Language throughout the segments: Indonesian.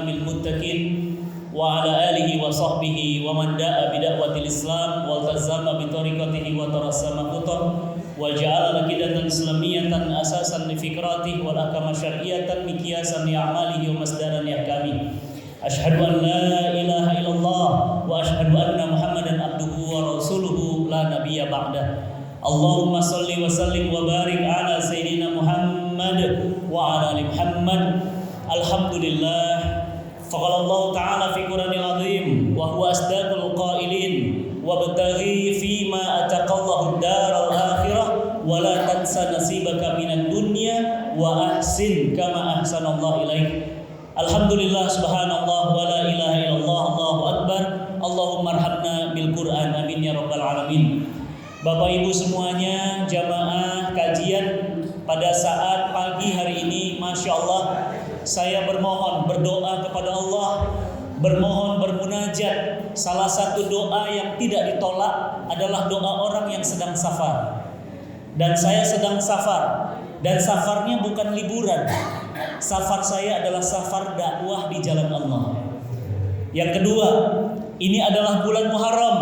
imamil muttaqin wa ala alihi wa sahbihi wa man da'a bida'watil Islam wa tazama bi tariqatihi wa tarassama khutah wa ja'ala lakidatan islamiyatan asasan li fikratihi wal akama syar'iyatan miqyasan li a'malihi wa masdaran li ahkami. Asyhadu an la ilaha illallah wa asyhadu anna Muhammadan abduhu wa rasuluhu la nabiyya ba'dah. Allahumma salli wa sallim wa barik ala sayyidina Muhammad wa ala ali Muhammad. Alhamdulillah. Faqala Allah Ta'ala fi Qur'anil Azim wa huwa asdaqul qailin wabtaghi fima ataqallahu daral akhirah wa la tansa nasibaka minad dunya wa ahsin kama ahsanallahu ilaik. Alhamdulillah subhanallah wa la ilaha illallah Allahu akbar. Allahumma arhamna bil Qur'an amin ya rabbal alamin. Bapak Ibu semuanya, jamaah kajian pada saat pagi hari ini, Masya Allah, saya bermohon, berdoa kepada Allah, bermohon, bermunajat. Salah satu doa yang tidak ditolak adalah doa orang yang sedang safar. Dan saya sedang safar, dan safarnya bukan liburan. Safar saya adalah safar dakwah di jalan Allah. Yang kedua, ini adalah bulan Muharram,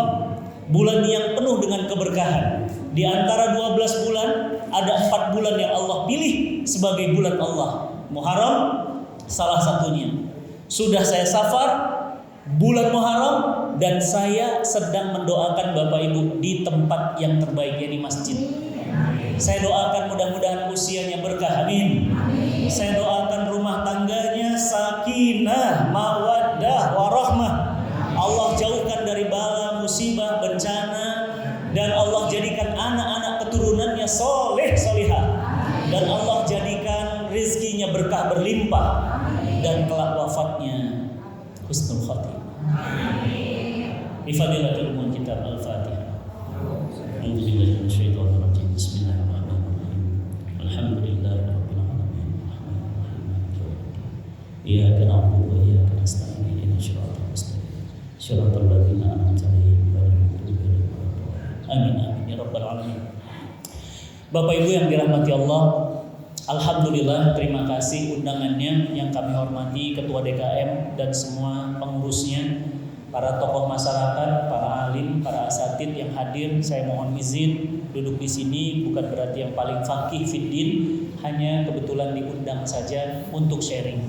bulan yang penuh dengan keberkahan. Di antara 12 bulan, ada 4 bulan yang Allah pilih sebagai bulan Allah. Muharram salah satunya. Sudah saya safar bulan Muharram dan saya sedang mendoakan Bapak Ibu di tempat yang terbaik, yaitu masjid. Saya doakan mudah-mudahan usianya berkah, amin. Saya doakan rumah tangganya sakinah, mawaddah, warahmah. Allah jauhkan dari bala, musibah, bencana, dan Allah jadikan anak-anak keturunannya soleh, solihah, dan Allah jadikan rizkinya berkah berlimpah, dan kelak wafatnya husnul khatimah. Bifadilatul umum kitab Al-Fatihah. Alhamdulillahi minasyaitonir rajim. Bismillahirrahmanirrahim. Alhamdulillahirabbil alamin. Iyyaka na'budu wa iyyaka nasta'in. Ihdinas siratal mustaqim. Shiratal ladzina an'amta 'alaihim ghairil maghdubi 'alaihim waladdallin. Amin amin ya rabbal alamin. Bapak Ibu yang dirahmati Allah, alhamdulillah, terima kasih undangannya yang kami hormati Ketua DKM dan semua pengurusnya, para tokoh masyarakat, para alim, para asatid yang hadir. Saya mohon izin duduk di sini bukan berarti yang paling faqih fiddin, hanya kebetulan diundang saja untuk sharing.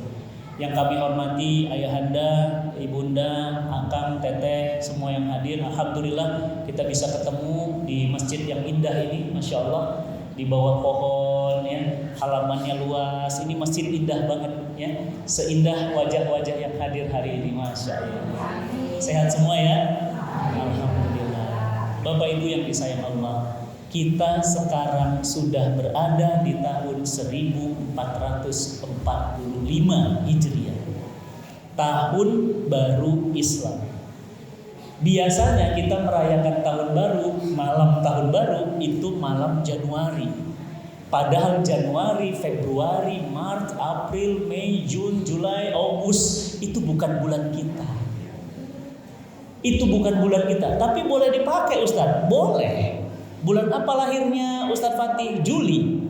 Yang kami hormati ayahanda, ibunda, akang, teteh, semua yang hadir. Alhamdulillah kita bisa ketemu di masjid yang indah ini, Masya Allah, di bawah pohon ya, halamannya luas. Ini masjid indah banget ya, seindah wajah-wajah yang hadir hari ini, Masya Allah. Sehat semua ya, alhamdulillah. Bapak Ibu yang disayang Allah, kita sekarang sudah berada di tahun 1445 Hijriah, tahun baru Islam. Biasanya kita merayakan tahun baru, malam tahun baru itu malam Januari. Padahal Januari, Februari, Maret, April, Mei, Juni, Juli, Agustus itu bukan bulan kita. Itu bukan bulan kita, tapi boleh dipakai Ustaz? Boleh. Bulan apa lahirnya Ustaz Fatih? Juli.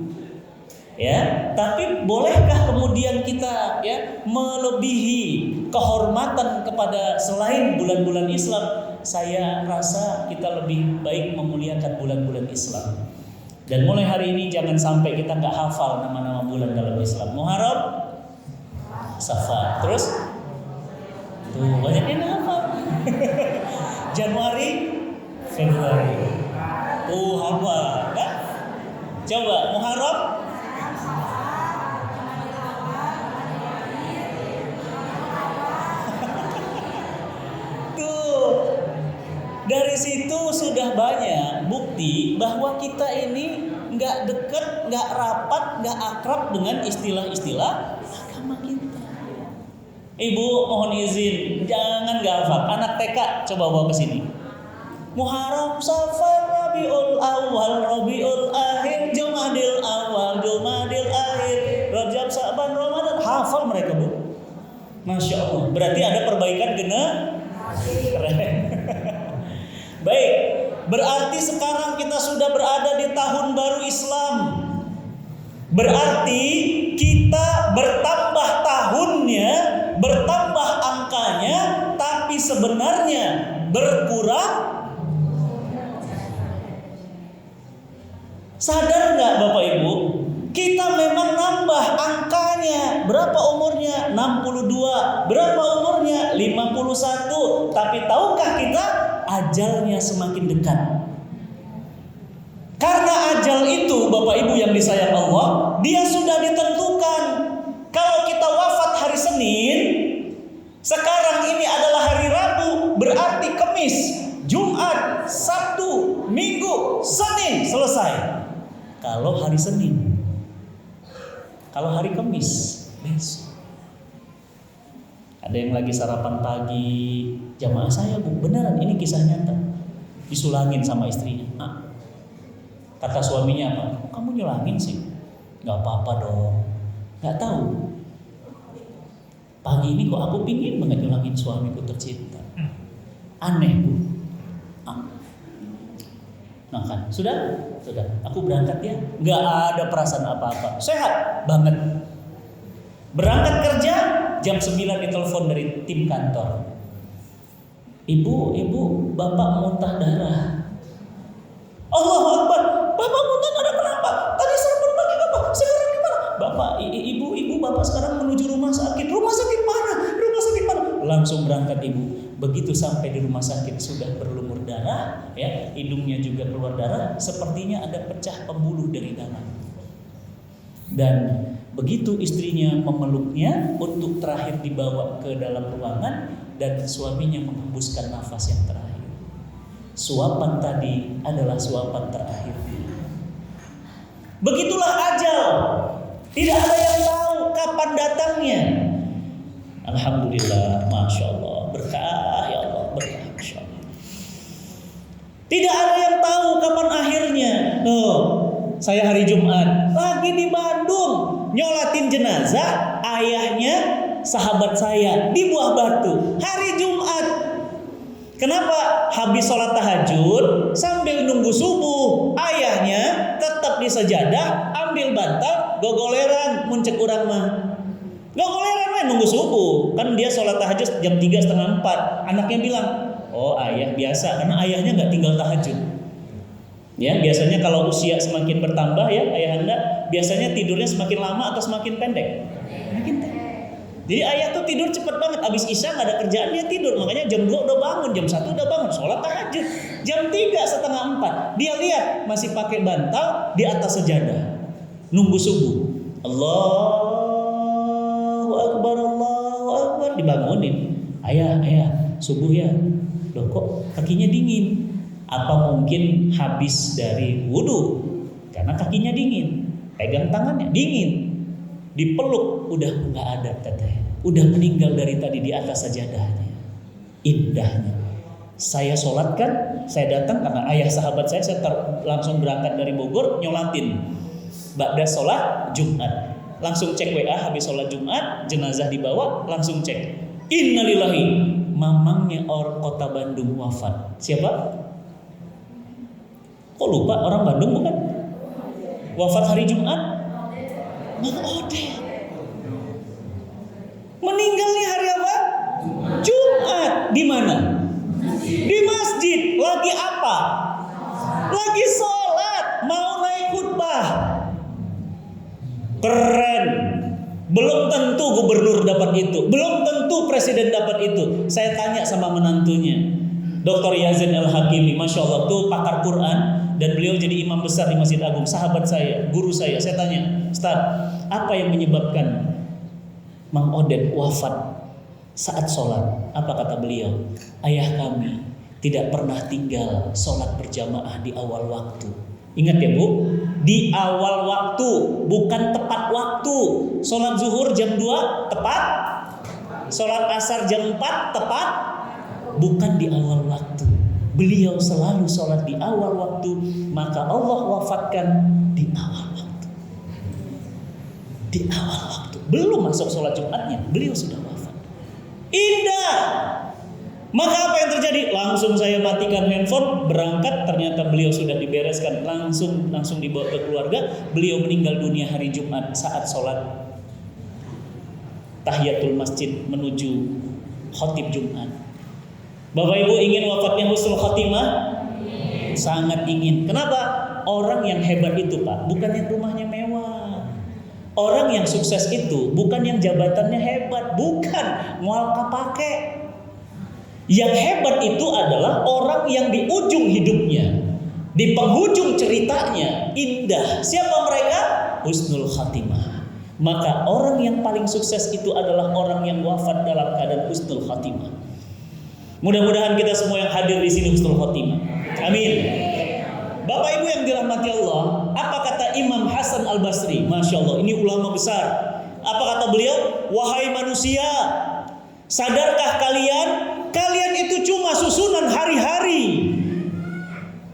Ya, tapi bolehkah kemudian kita ya melebihi kehormatan kepada selain bulan-bulan Islam? Saya rasa kita lebih baik memuliakan bulan-bulan Islam. Dan mulai hari ini jangan sampai kita nggak hafal nama-nama bulan dalam Islam. Muharram, Safar, terus tuh banyak yang hafal. Januari, Februari. Hafal, kan? Coba Muharram. Dari situ sudah banyak bukti bahwa kita ini nggak dekat, nggak rapat, nggak akrab dengan istilah-istilah agama kita. Ibu mohon izin, jangan nggak hafal. Anak TK coba bawa ke sini. Muharram, Safar, Rabiul Awal, Rabiul Akhir, Jumadil Awal, Jumadil Akhir, Rajab, Sa'ban, Ramadan. Hafal mereka, Bu. Masya Allah. Berarti ada perbaikan generasi. Keren. Baik, berarti sekarang kita sudah berada di tahun baru Islam. Berarti kita bertambah tahunnya, bertambah sebenarnya berkurang. Sadar nggak Bapak Ibu? Kita memang nambah angkanya. Berapa umurnya? 62. Berapa umurnya? 51. Tapi tahukah kita ajalnya semakin dekat? Karena ajal itu Bapak Ibu yang disayang Allah, dia sudah ditentukan. Kalau kita wafat hari Senin, sekarang ini adalah hari Rabu, berarti Kamis, Jumat, Sabtu, Minggu, Senin selesai. Kalau hari Senin, kalau hari Kamis, besok. Ada yang lagi sarapan pagi, jamaah saya Bu, beneran ini kisah nyata. Disulangin sama istrinya. Kata suaminya apa? Kamu nyulangin sih? Gak apa-apa dong. Gak tahu. Pagi ini kok aku pingin banget nyulangin suamiku tercinta. Aneh Bu. Nah kan, sudah. Aku berangkat ya. Gak ada perasaan apa-apa. Sehat banget. Berangkat kerja, jam 9 ditelepon dari tim kantor. Ibu, Bapak muntah darah. Allahu Akbar. Bapak muntah darah kenapa? Tadi sarapan pagi Bapak, sekarang di mana? Bapak, ibu, Bapak sekarang menuju rumah sakit. Rumah sakit mana? Langsung berangkat Ibu. Begitu sampai di rumah sakit sudah berlumur darah, ya, hidungnya juga keluar darah, sepertinya ada pecah pembuluh dari dalam. Dan begitu istrinya memeluknya untuk terakhir dibawa ke dalam ruangan dan suaminya menghembuskan nafas yang terakhir. Suapan tadi adalah suapan terakhir. Begitulah ajal. Tidak ada yang tahu kapan datangnya. Alhamdulillah, Masya Allah, berkah ya Allah, berkah Masya Allah. Tidak ada yang tahu kapan akhirnya. Saya hari Jumat lagi di Bandung nyolatin jenazah ayahnya sahabat saya di Buah Batu. Hari Jumat. Kenapa? Habis sholat tahajud sambil nunggu subuh, ayahnya tetap di sejadah, ambil bantal, gogoleran, muncul urang mah. Gogoleran mah nunggu subuh. Kan dia sholat tahajud jam 3:30, 4. Anaknya bilang, oh ayah biasa, karena ayahnya nggak tinggal tahajud. Ya, biasanya kalau usia semakin bertambah ya ayahanda, biasanya tidurnya semakin lama atau semakin pendek? Semakin pendek. Jadi ayah tuh tidur cepat banget. Abis isya nggak ada kerjaan dia tidur. Makanya jam 2 udah bangun, jam 1 udah bangun, sholat tahajud. Jam 3:30, 4 dia lihat masih pakai bantal di atas sejadah, nunggu subuh. Allahu Akbar, dibangunin. Ayah, subuh ya. Loh kok kakinya dingin? Apa mungkin habis dari wudhu? Karena kakinya dingin. Pegang tangannya dingin. Dipeluk udah nggak ada teteh. Udah meninggal dari tadi di atas sajadahnya. Indahnya. Saya sholatkan, saya datang karena ayah sahabat saya langsung berangkat dari Bogor nyolatin. Ba'da sholat Jumat. Langsung cek WA habis sholat Jumat, jenazah dibawa, langsung cek. Innalillahi, mamangnya orang kota Bandung wafat. Siapa? Kok lupa, orang Bandung bukan? Wafat hari Jumat? Mang Ode. Meninggalnya hari apa? Jumat. Di mana? Di masjid. Lagi apa? Lagi sholat. Mau naik khutbah. Keren. Belum tentu gubernur dapat itu. Belum tentu presiden dapat itu. Saya tanya sama menantunya, Dr. Yazin Al-Hakimi, Masya Allah, tuh pakar Quran. Dan beliau jadi imam besar di Masjid Agung, sahabat saya, guru saya. Saya tanya, Ustaz, apa yang menyebabkan Mang Odet wafat saat sholat? Apa kata beliau? Ayah kami tidak pernah tinggal sholat berjamaah di awal waktu. Ingat ya Bu, di awal waktu, bukan tepat waktu. Sholat zuhur jam 2 tepat, sholat asar jam 4 tepat, bukan di awal waktu. Beliau selalu sholat di awal waktu, maka Allah wafatkan di awal waktu. Di awal waktu, belum masuk sholat Jumatnya, beliau sudah wafat. Indah. Maka apa yang terjadi? Langsung saya matikan handphone, berangkat. Ternyata beliau sudah dibereskan, langsung dibawa ke keluarga. Beliau meninggal dunia hari Jumat saat sholat tahiyatul masjid menuju khotib Jumat. Bapak Ibu ingin wafatnya husnul khatimah? Sangat ingin. Kenapa? Orang yang hebat itu Pak, bukan yang rumahnya mewah. Orang yang sukses itu bukan yang jabatannya hebat, bukan mual kapake. Yang hebat itu adalah orang yang di ujung hidupnya, di penghujung ceritanya indah. Siapa mereka? Husnul khatimah. Maka orang yang paling sukses itu adalah orang yang wafat dalam keadaan husnul khatimah. Mudah-mudahan kita semua yang hadir di sini husnul khatimah. Amin. Bapak Ibu yang dirahmati Allah, apa kata Imam Hasan Al-Basri? Masya Allah, ini ulama besar. Apa kata beliau? Wahai manusia, sadarkah kalian itu cuma susunan hari-hari.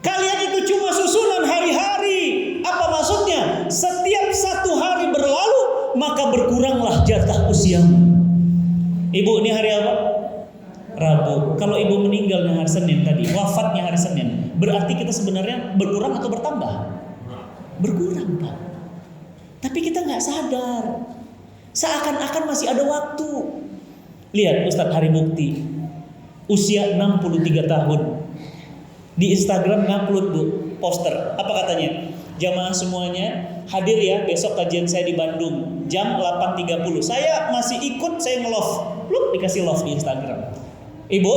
Kalian itu cuma susunan hari-hari. Apa maksudnya? Setiap satu hari berlalu, maka berkuranglah jatah usiamu. Ibu, ini hari apa? Rabu. Kalau ibu meninggalnya hari Senin tadi, wafatnya hari Senin, berarti kita sebenarnya berkurang atau bertambah? Berkurang, Pak. Tapi kita nggak sadar. Seakan-akan masih ada waktu. Lihat Ustadz Hari Mukti, usia 63 tahun. Di Instagram ngupload Bu, poster. Apa katanya? Jamaah semuanya hadir ya, besok kajian saya di Bandung jam 8.30. Saya masih ikut, saya nge-love. Lu dikasih love di Instagram. Ibu,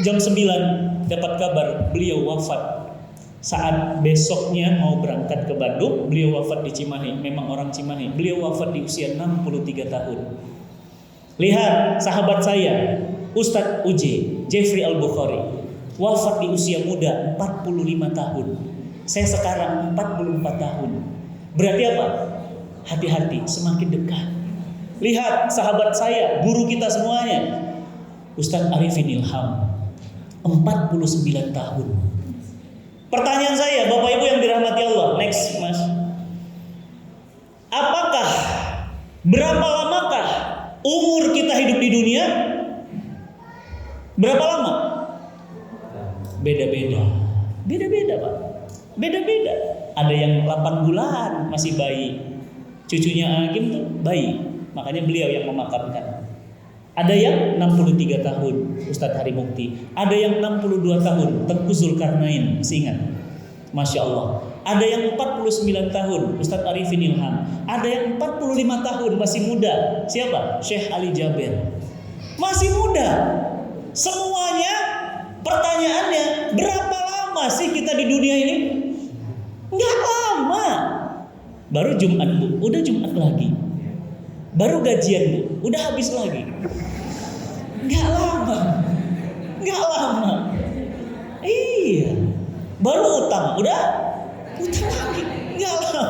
jam 9 dapat kabar beliau wafat. Saat besoknya mau berangkat ke Bandung, beliau wafat di Cimahi. Memang orang Cimahi. Beliau wafat di usia 63 tahun. Lihat sahabat saya, Ustadz UJ, Jeffrey Al-Bukhari, wafat di usia muda 45 tahun. Saya sekarang 44 tahun. Berarti apa? Hati-hati, semakin dekat. Lihat sahabat saya, guru kita semuanya, Ustadz Arifin Ilham, 49 tahun. Pertanyaan saya, Bapak Ibu yang dirahmati Allah, next Mas. Apakah, berapa lamakah umur kita hidup di dunia? Berapa lama? Beda-beda. Beda-beda Pak. Beda-beda. Ada yang 8 bulan masih bayi. Cucunya Agim tuh bayi. Makanya beliau yang memakamkan. Ada yang 63 tahun, Ustadz Hari Mukti. Ada yang 62 tahun, Tengku Zulkarnain, masih ingat? Masya Allah. Ada yang 49 tahun, Ustadz Arifin Ilham. Ada yang 45 tahun, masih muda. Siapa? Syekh Ali Jaber. Masih muda. Semuanya pertanyaannya, berapa lama sih kita di dunia ini? Nggak lama. Baru Jumat Bu, udah Jumat lagi. Baru gajian Bu, udah habis lagi. Nggak lama. Nggak lama. Iya. Baru utang, udah utang lagi. Nggak lama.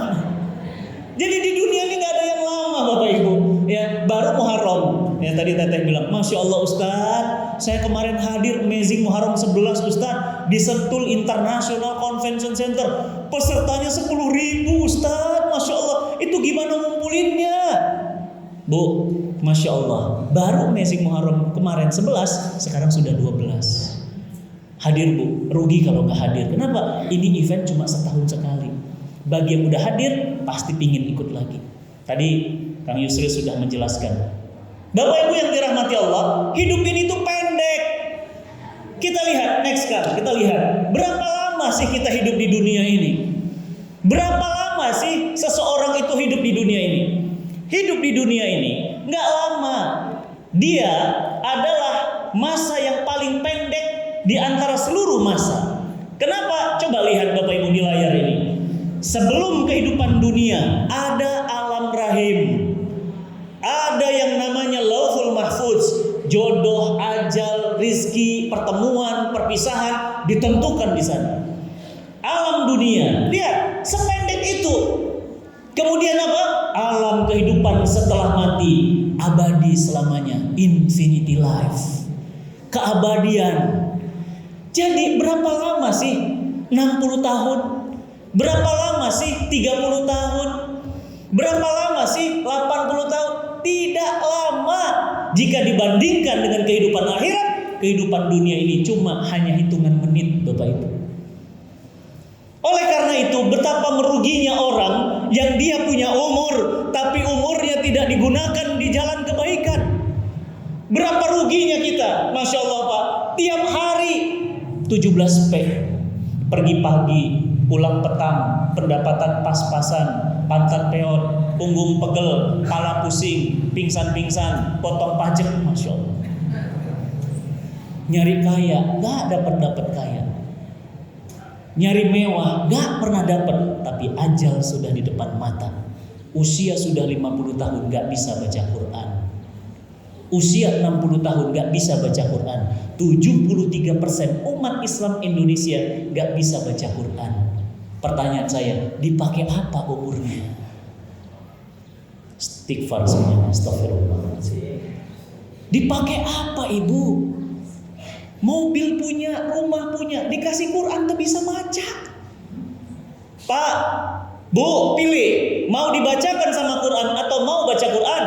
Jadi di dunia ini nggak ada yang lama Bapak Ibu. Ya, baru Muharram. Ya tadi Teteh bilang, Masya Allah Ustadz, saya kemarin hadir Amazing Muharram 11 Ustadz di Sentul International Convention Center. Pesertanya 10.000 Ustadz, Masya Allah. Itu gimana ngumpulinnya? Bu, Masya Allah, baru Amazing Muharram kemarin 11, sekarang sudah 12. Hadir Bu, rugi kalau nggak hadir. Kenapa? Ini event cuma setahun sekali. Bagi yang udah hadir, pasti pingin ikut lagi. Tadi Kang Yusri sudah menjelaskan. Bapak Ibu yang dirahmati Allah, hidup ini tuh pendek. Kita lihat, next kan, kita lihat. Berapa lama sih kita hidup di dunia ini? Berapa lama sih seseorang itu hidup di dunia ini? Hidup di dunia ini nggak lama. Dia adalah masa yang paling pendek di antara seluruh masa. Kenapa? Coba lihat Bapak Ibu di layar ini. Sebelum kehidupan dunia ada alam rahim. Ada yang namanya Lauhul Mahfuz. Jodoh, ajal, rizki, pertemuan, perpisahan ditentukan di sana. Alam dunia, lihat sependek itu. Kemudian apa? Alam kehidupan setelah mati, abadi selamanya, infinity life, keabadian. Jadi berapa lama sih 60 tahun? Berapa lama sih 30 tahun? Berapa lama sih 80 tahun? Tidak lama. Jika dibandingkan dengan kehidupan akhirat, kehidupan dunia ini cuma hanya hitungan menit Bapak Ibu. Oleh karena itu, betapa meruginya orang yang dia punya umur, tapi umurnya tidak digunakan di jalan kebaikan. Berapa ruginya kita, Masya Allah Pak. Tiap hari 17 P. Pergi pagi, pulang petang, pendapatan pas-pasan, pantat peot, punggung pegel, kepala pusing, pingsan-pingsan, potong pajak, Masya Allah. Nyari kaya, gak dapat kaya. Nyari mewah, gak pernah dapat. Tapi ajal sudah di depan mata. Usia sudah 50 tahun gak bisa baca Quran. Usia 60 tahun gak bisa baca Quran. 73% umat Islam Indonesia gak bisa baca Quran. Pertanyaan saya, dipakai apa umurnya? Istighfar semuanya, astagfirullahaladzim. Dipakai apa ibu? Mobil punya, rumah punya, dikasih Quran tuh bisa baca. Pak, Bu, pilih mau dibacakan sama Quran atau mau baca Quran?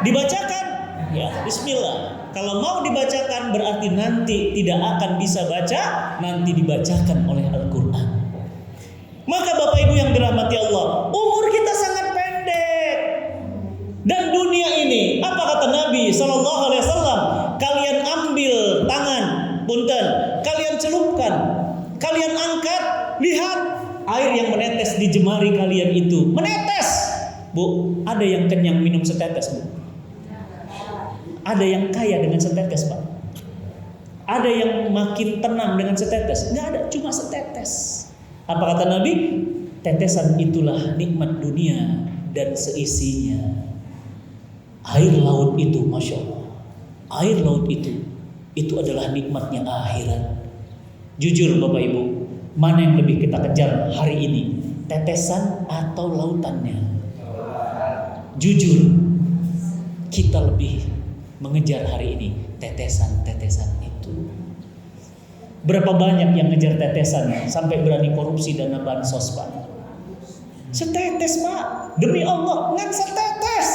Dibacakan. Ya, bismillah. Kalau mau dibacakan berarti nanti tidak akan bisa baca, nanti dibacakan oleh Al-Quran. Maka Bapak Ibu yang dirahmati Allah, umur kita sangat pendek. Dan dunia ini, apa kata Nabi sallallahu alaihi wasallam? Kalian ambil tangan, punten, kalian celupkan, kalian angkat, lihat air yang menetes di jemari kalian itu. Menetes. Bu, ada yang kenyang minum setetes, Bu? Ada yang kaya dengan setetes, Pak? Ada yang makin tenang dengan setetes? Nggak ada, cuma setetes. Apa kata Nabi? Tetesan itulah nikmat dunia dan seisinya. Air laut itu, Masya Allah, air laut itu adalah nikmatnya akhirat. Jujur Bapak Ibu, mana yang lebih kita kejar hari ini? Tetesan atau lautannya? Jujur, kita lebih mengejar hari ini tetesan-tetesan itu. Berapa banyak yang ngejar tetesan sampai berani korupsi dana bansos, Pak? Setetes, Pak, demi Allah, nggak setetes.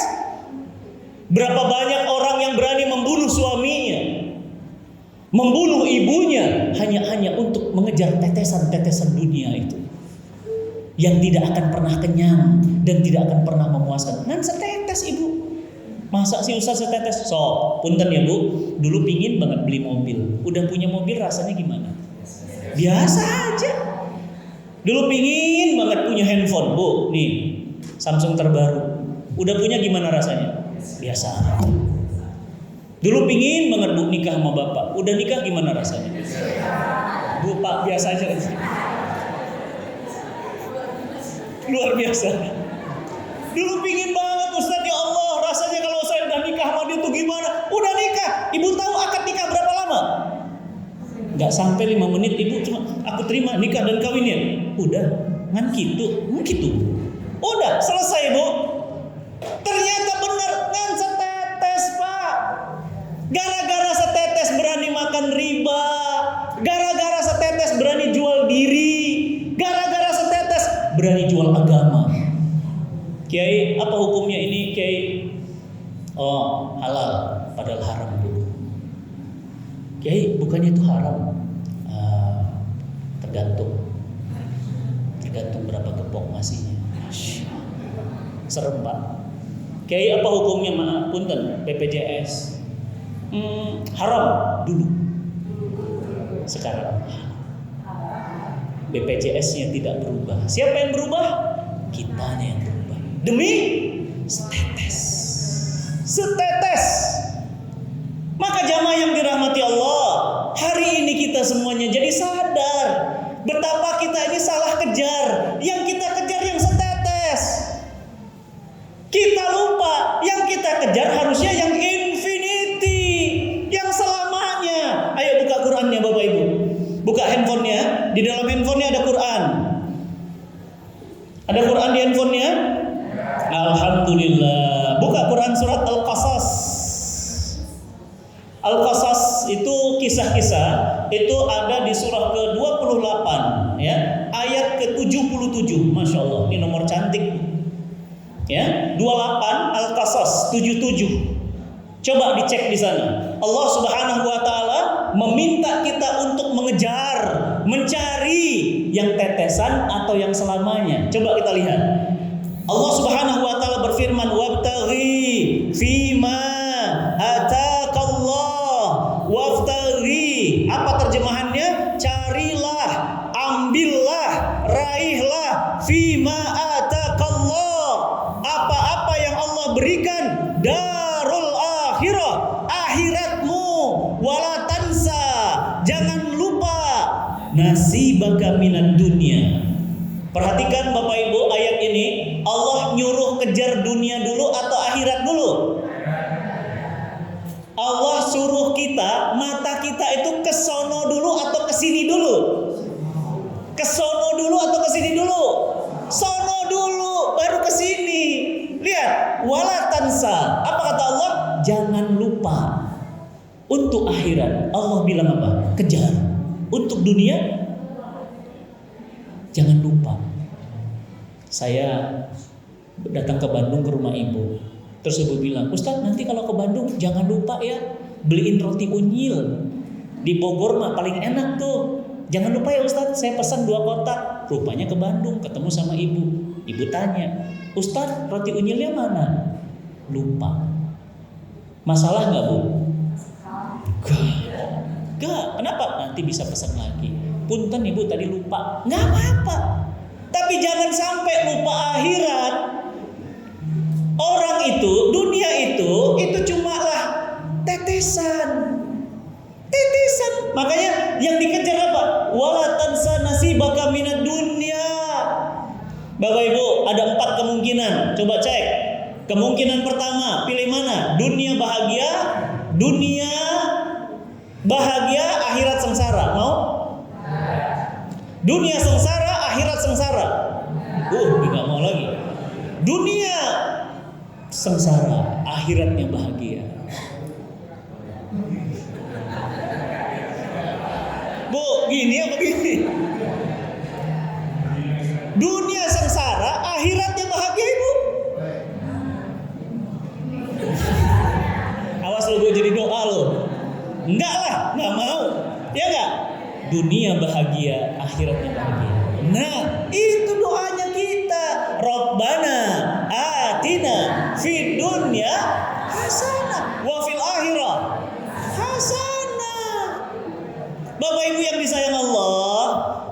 Berapa banyak orang yang berani membunuh suaminya, membunuh ibunya hanya untuk mengejar tetesan-tetesan dunia itu, yang tidak akan pernah kenyang dan tidak akan pernah memuaskan. Ngan setetes ibu, masa sih usah setetes? So, punten ya Bu, dulu pingin banget beli mobil. Udah punya mobil rasanya gimana? Biasa aja. Dulu pingin banget punya handphone, Bu, nih Samsung terbaru. Udah punya gimana rasanya? Biasa. Dulu pingin banget Bu nikah sama bapak. Udah nikah gimana rasanya? Bu, Pak, biasa aja. Luar biasa. Dulu pingin banget Ustaz, ya Allah, rasanya kalau saya udah nikah sama dia tuh gimana? Udah nikah. Ibu tahu akad nikah berapa lama? Gak sampai 5 menit ibu cuma aku terima nikah dan kawinnya. Udah, ngan gitu. Udah selesai Bu. Ternyata benar ngan setetes, Pak. Gara-gara setetes berani makan riba, gara-gara setetes berani jual diri, gara-gara setetes berani jual agama. Kiai, apa hukumnya ini, Kiai? Oh, halal, padahal haram dulu. Kiai, bukannya itu haram? Tergantung berapa gepok nasinya. Serem, Pak. Kiai, apa hukumnya? Maaf, punten, BPJS. Haram dulu. Sekarang BPJS-nya tidak berubah. Siapa yang berubah? Kitanya yang berubah. Demi setetes. Maka jamaah yang dirahmati Allah, hari ini kita semuanya jadi sadar betapa kita ini salah kejar. Yang kita kejar yang setetes. Kita lupa yang kita kejar harusnya yang infinity, yang selamanya. Ayo buka Qurannya Bapak Ibu. Buka handphonenya. Di dalam handphonenya ada Quran. Ada Quran di handphonenya? Alhamdulillah. Buka Quran surat Al-Qasas. Al-Qasas itu kisah-kisah, itu ada di surah ke-28 ya, ayat ke-77. Masya Allah, ini nomor cantik ya, 28 Al-Qasas 77. Coba dicek di sana. Allah Subhanahu wa taala meminta kita untuk mengejar, mencari yang tetesan atau yang selamanya. Coba kita lihat. Allah Subhanahu wa taala berfirman, "Wabtaghi fima ataqallah wabtaghi Jangan lupa nasibaka minad dunya. Perhatikan Bapak Ibu ayat ini, Allah nyuruh kejar dunia dulu atau akhirat dulu? Allah suruh kita, mata kita itu ke sono dulu atau ke sini dulu? Ke sono dulu atau ke sini dulu? Sono dulu baru ke sini. Lihat, wala tansa. Apa kata Allah? Jangan lupa. Untuk akhirat Allah bilang apa? Kejar. Untuk dunia jangan lupa. Saya datang ke Bandung ke rumah ibu. Terus ibu bilang, Ustaz nanti kalau ke Bandung jangan lupa ya beliin roti unyil. Di Bogor mah paling enak tuh. Jangan lupa ya Ustaz, saya pesan 2 kotak. Rupanya ke Bandung ketemu sama ibu. Ibu tanya, Ustaz roti unyilnya mana? Lupa. Masalah nggak Bu? Gak. Kenapa? Nanti bisa pesan lagi. Punten ibu tadi lupa. Nggak apa-apa. Tapi jangan sampai lupa akhirat. Orang itu, dunia itu cuma lah tetesan. Makanya yang dikejar apa? Wala tansa nasibaka minad dunya. Bapak Ibu, ada 4 kemungkinan. Coba cek. Kemungkinan pertama, pilih mana? Dunia bahagia, akhirat sengsara. Mau? Dunia sengsara, akhirat sengsara. Nggak mau lagi. Dunia sengsara, akhiratnya bahagia. Bu, gini apa gini? Dunia sengsara, akhiratnya bahagia Ibu. Awas lo, gue jadi doa lo. Enggak lah, nggak mau. Ya nggak? Dunia bahagia, akhiratnya bahagia. Nah, itu doanya kita. Rabbana atina fid dunya hasanah wa fil akhirah hasanah. Bapak Ibu yang disayang Allah,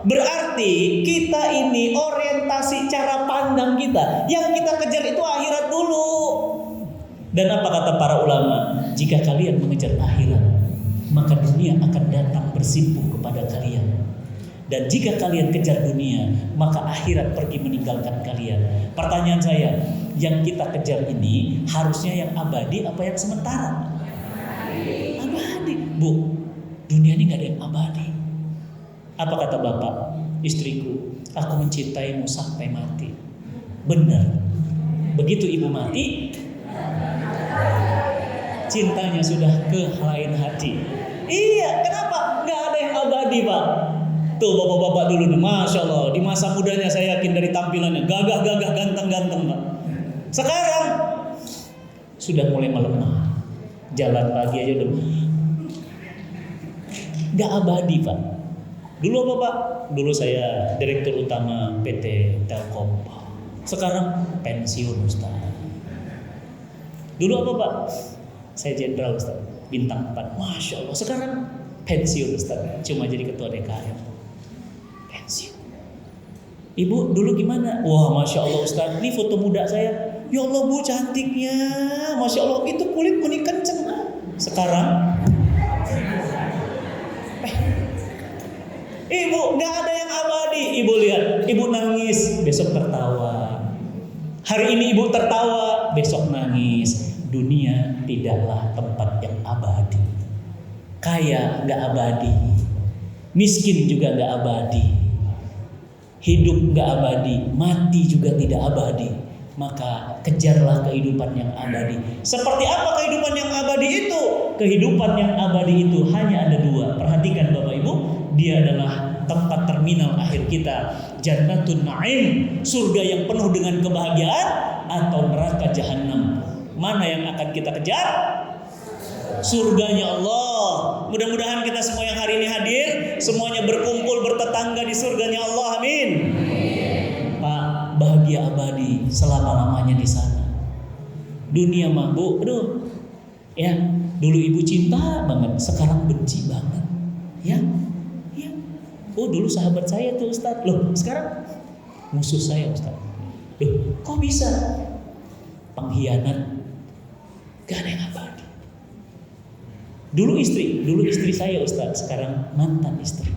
berarti kita ini orientasi cara pandang kita. Yang kita kejar itu akhirat dulu. Dan apa kata para ulama? Jika kalian mengejar akhirat, maka dunia akan datang bersimpuh kepada kalian. Dan jika kalian kejar dunia, maka akhirat pergi meninggalkan kalian. Pertanyaan saya, yang kita kejar ini harusnya yang abadi apa yang sementara? Abadi. Bu, dunia ini gak ada yang abadi. Apa kata bapak? Istriku, aku mencintaimu sampai mati. Benar. Begitu ibu mati, cintanya sudah ke lain hati. Iya, kenapa? Gak ada yang abadi Pak. Tuh bapak-bapak dulu nih, Masya Allah, di masa mudanya saya yakin dari tampilannya gagah-gagah, ganteng-ganteng Pak. Sekarang sudah mulai melemah. Jalan pagi aja udah gak abadi Pak. Dulu apa Pak? Dulu saya Direktur Utama PT Telkom. Sekarang pensiun Ustaz. Dulu apa Pak? Saya Jenderal Ustaz, bintang 4. Masya Allah, sekarang pensiun Ustaz. Cuma jadi ketua DKM. Pensiun. Ibu dulu gimana? Wah Masya Allah Ustaz, ini foto muda saya. Ya Allah Bu, cantiknya. Masya Allah, itu kulit kuning kenceng. Sekarang Ibu gak ada yang abadi. Ibu lihat, ibu nangis, besok tertawa. Hari ini ibu tertawa, besok nangis. Dunia tidaklah tempat yang abadi. Kaya gak abadi, miskin juga gak abadi, hidup gak abadi, mati juga tidak abadi. Maka kejarlah kehidupan yang abadi. Seperti apa kehidupan yang abadi itu? Kehidupan yang abadi itu hanya ada 2. Perhatikan Bapak Ibu, dia adalah tempat terminal akhir kita. Jannatun Na'im, surga yang penuh dengan kebahagiaan, atau neraka Jahannam. Mana yang akan kita kejar? Surganya Allah. Mudah-mudahan kita semua yang hari ini hadir, semuanya berkumpul bertetangga di surganya Allah. Amin. Pak, bahagia abadi selama-lamanya di sana. Dunia mah Bu, aduh. Ya, dulu ibu cinta banget, sekarang benci banget. Ya. Ya. Oh, dulu sahabat saya tuh Ustaz. Loh, sekarang musuh saya Ustaz. Loh, kok bisa? Pengkhianat. Gak ada yang abadi. Dulu istri saya Ustaz, sekarang mantan istri.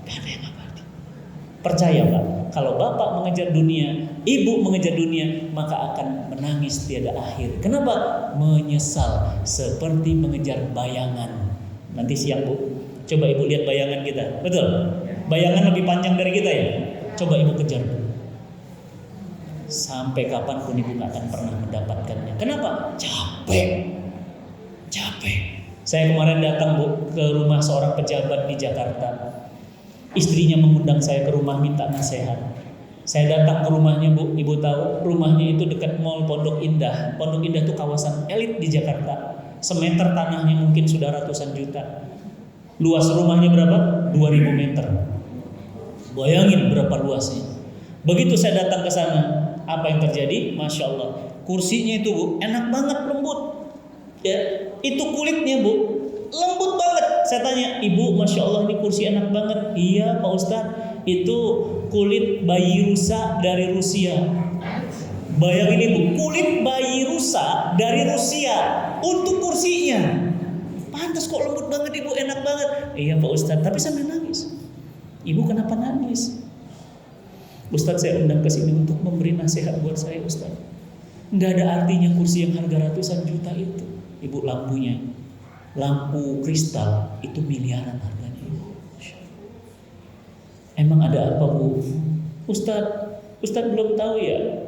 Gak ada yang abadi. Percaya Pak, kalau bapak mengejar dunia, ibu mengejar dunia, maka akan menangis tiada akhir. Kenapa? Menyesal seperti mengejar bayangan. Nanti siang Bu, coba ibu lihat bayangan kita, betul? Bayangan lebih panjang dari kita ya. Coba ibu kejar Bu. Sampai kapanpun ibu gak akan pernah mendapatkannya. Kenapa? Capek. Saya kemarin datang Bu ke rumah seorang pejabat di Jakarta. Istrinya mengundang saya ke rumah minta nasihat. Saya datang ke rumahnya Bu, ibu tahu rumahnya itu dekat Mall Pondok Indah. Pondok Indah itu kawasan elit di Jakarta. Semeter tanahnya mungkin sudah ratusan juta. Luas rumahnya berapa? 2000 meter. Bayangin berapa luasnya. Begitu saya datang ke sana, apa yang terjadi? Masya Allah, kursinya itu Bu enak banget, lembut. Ya, itu kulitnya Bu lembut banget. Saya tanya, ibu, Masya Allah ini kursi enak banget. Iya Pak Ustadz, itu kulit bayi rusa dari Rusia. Bayangin ibu, kulit bayi rusa dari Rusia untuk kursinya. Pantas kok lembut banget ibu, enak banget. Iya Pak Ustadz, tapi sampai nangis. Ibu kenapa nangis? Ustadz, saya undang ke sini untuk memberi nasihat buat saya Ustadz. Nggak ada artinya kursi yang harga ratusan juta itu. Ibu, lampu kristal itu miliaran harganya ibu. Emang ada apa Bu? Ustadz belum tahu ya.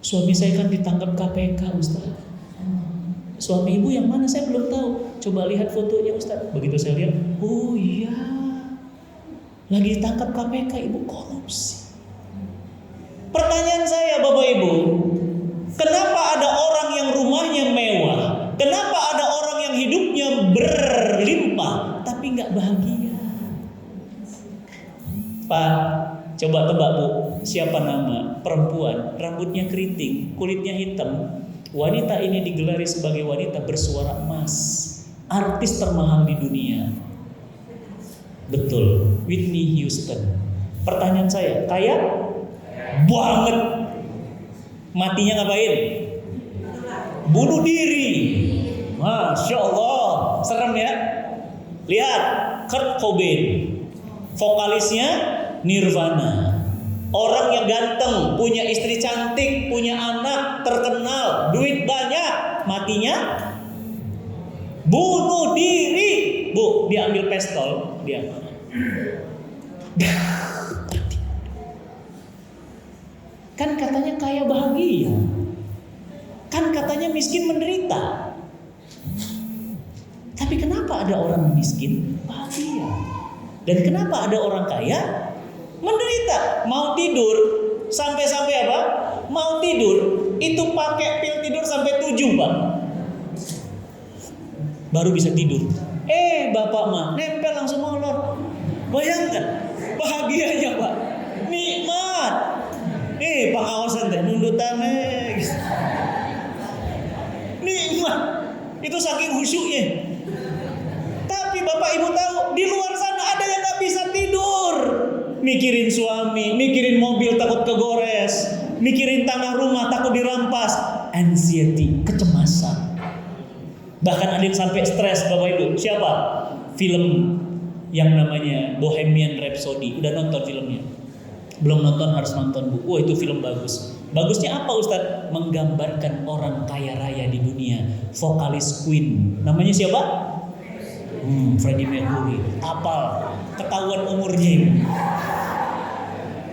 Suami saya kan ditangkap KPK Ustadz. Suami ibu yang mana saya belum tahu. Coba lihat fotonya Ustadz. Begitu saya lihat, oh iya, lagi ditangkap KPK, ibu korupsi. Pertanyaan saya Bapak Ibu, kenapa ada orang yang rumahnya mewah? Kenapa ada orang yang hidupnya berlimpah tapi nggak bahagia? Pak, coba tebak Bu, siapa nama perempuan, rambutnya keriting, kulitnya hitam. Wanita ini digelari sebagai wanita bersuara emas, artis termahal di dunia. Betul, Whitney Houston. Pertanyaan saya, kaya? Banget. Matinya ngapain? Bunuh diri. Masya Allah, serem ya. Lihat Kurt Cobain, vokalisnya Nirvana. Orang yang ganteng, punya istri cantik, punya anak, terkenal, duit banyak, matinya bunuh diri. Bu, dia ambil pistol, dia kan katanya kaya bahagia, kan katanya miskin menderita. Tapi kenapa ada orang miskin bahagia? Dan kenapa ada orang kaya menderita? Mau tidur sampai apa? Mau tidur itu pakai pil tidur sampai 7 Pak, baru bisa tidur. Bapak mah nempel langsung molor. Bayangkan bahagianya Pak, nikmat. Pengawasan teh nundutan nikmat. Itu saking khusyuknya. Tapi Bapak Ibu tahu di luar sana ada yang nggak bisa tidur, mikirin suami, mikirin mobil takut kegores, mikirin tanah rumah takut dirampas, anxiety, kecemasan. Bahkan ada yang sampai stres Bapak Ibu. Siapa? Film yang namanya Bohemian Rhapsody. Udah nonton filmnya? Belum nonton, harus nonton Bu. Wah, itu film bagus. Bagusnya apa Ustadz? Menggambarkan orang kaya raya di dunia. Vokalis Queen, namanya siapa? Freddie Mercury. Apal, ketahuan umurnya.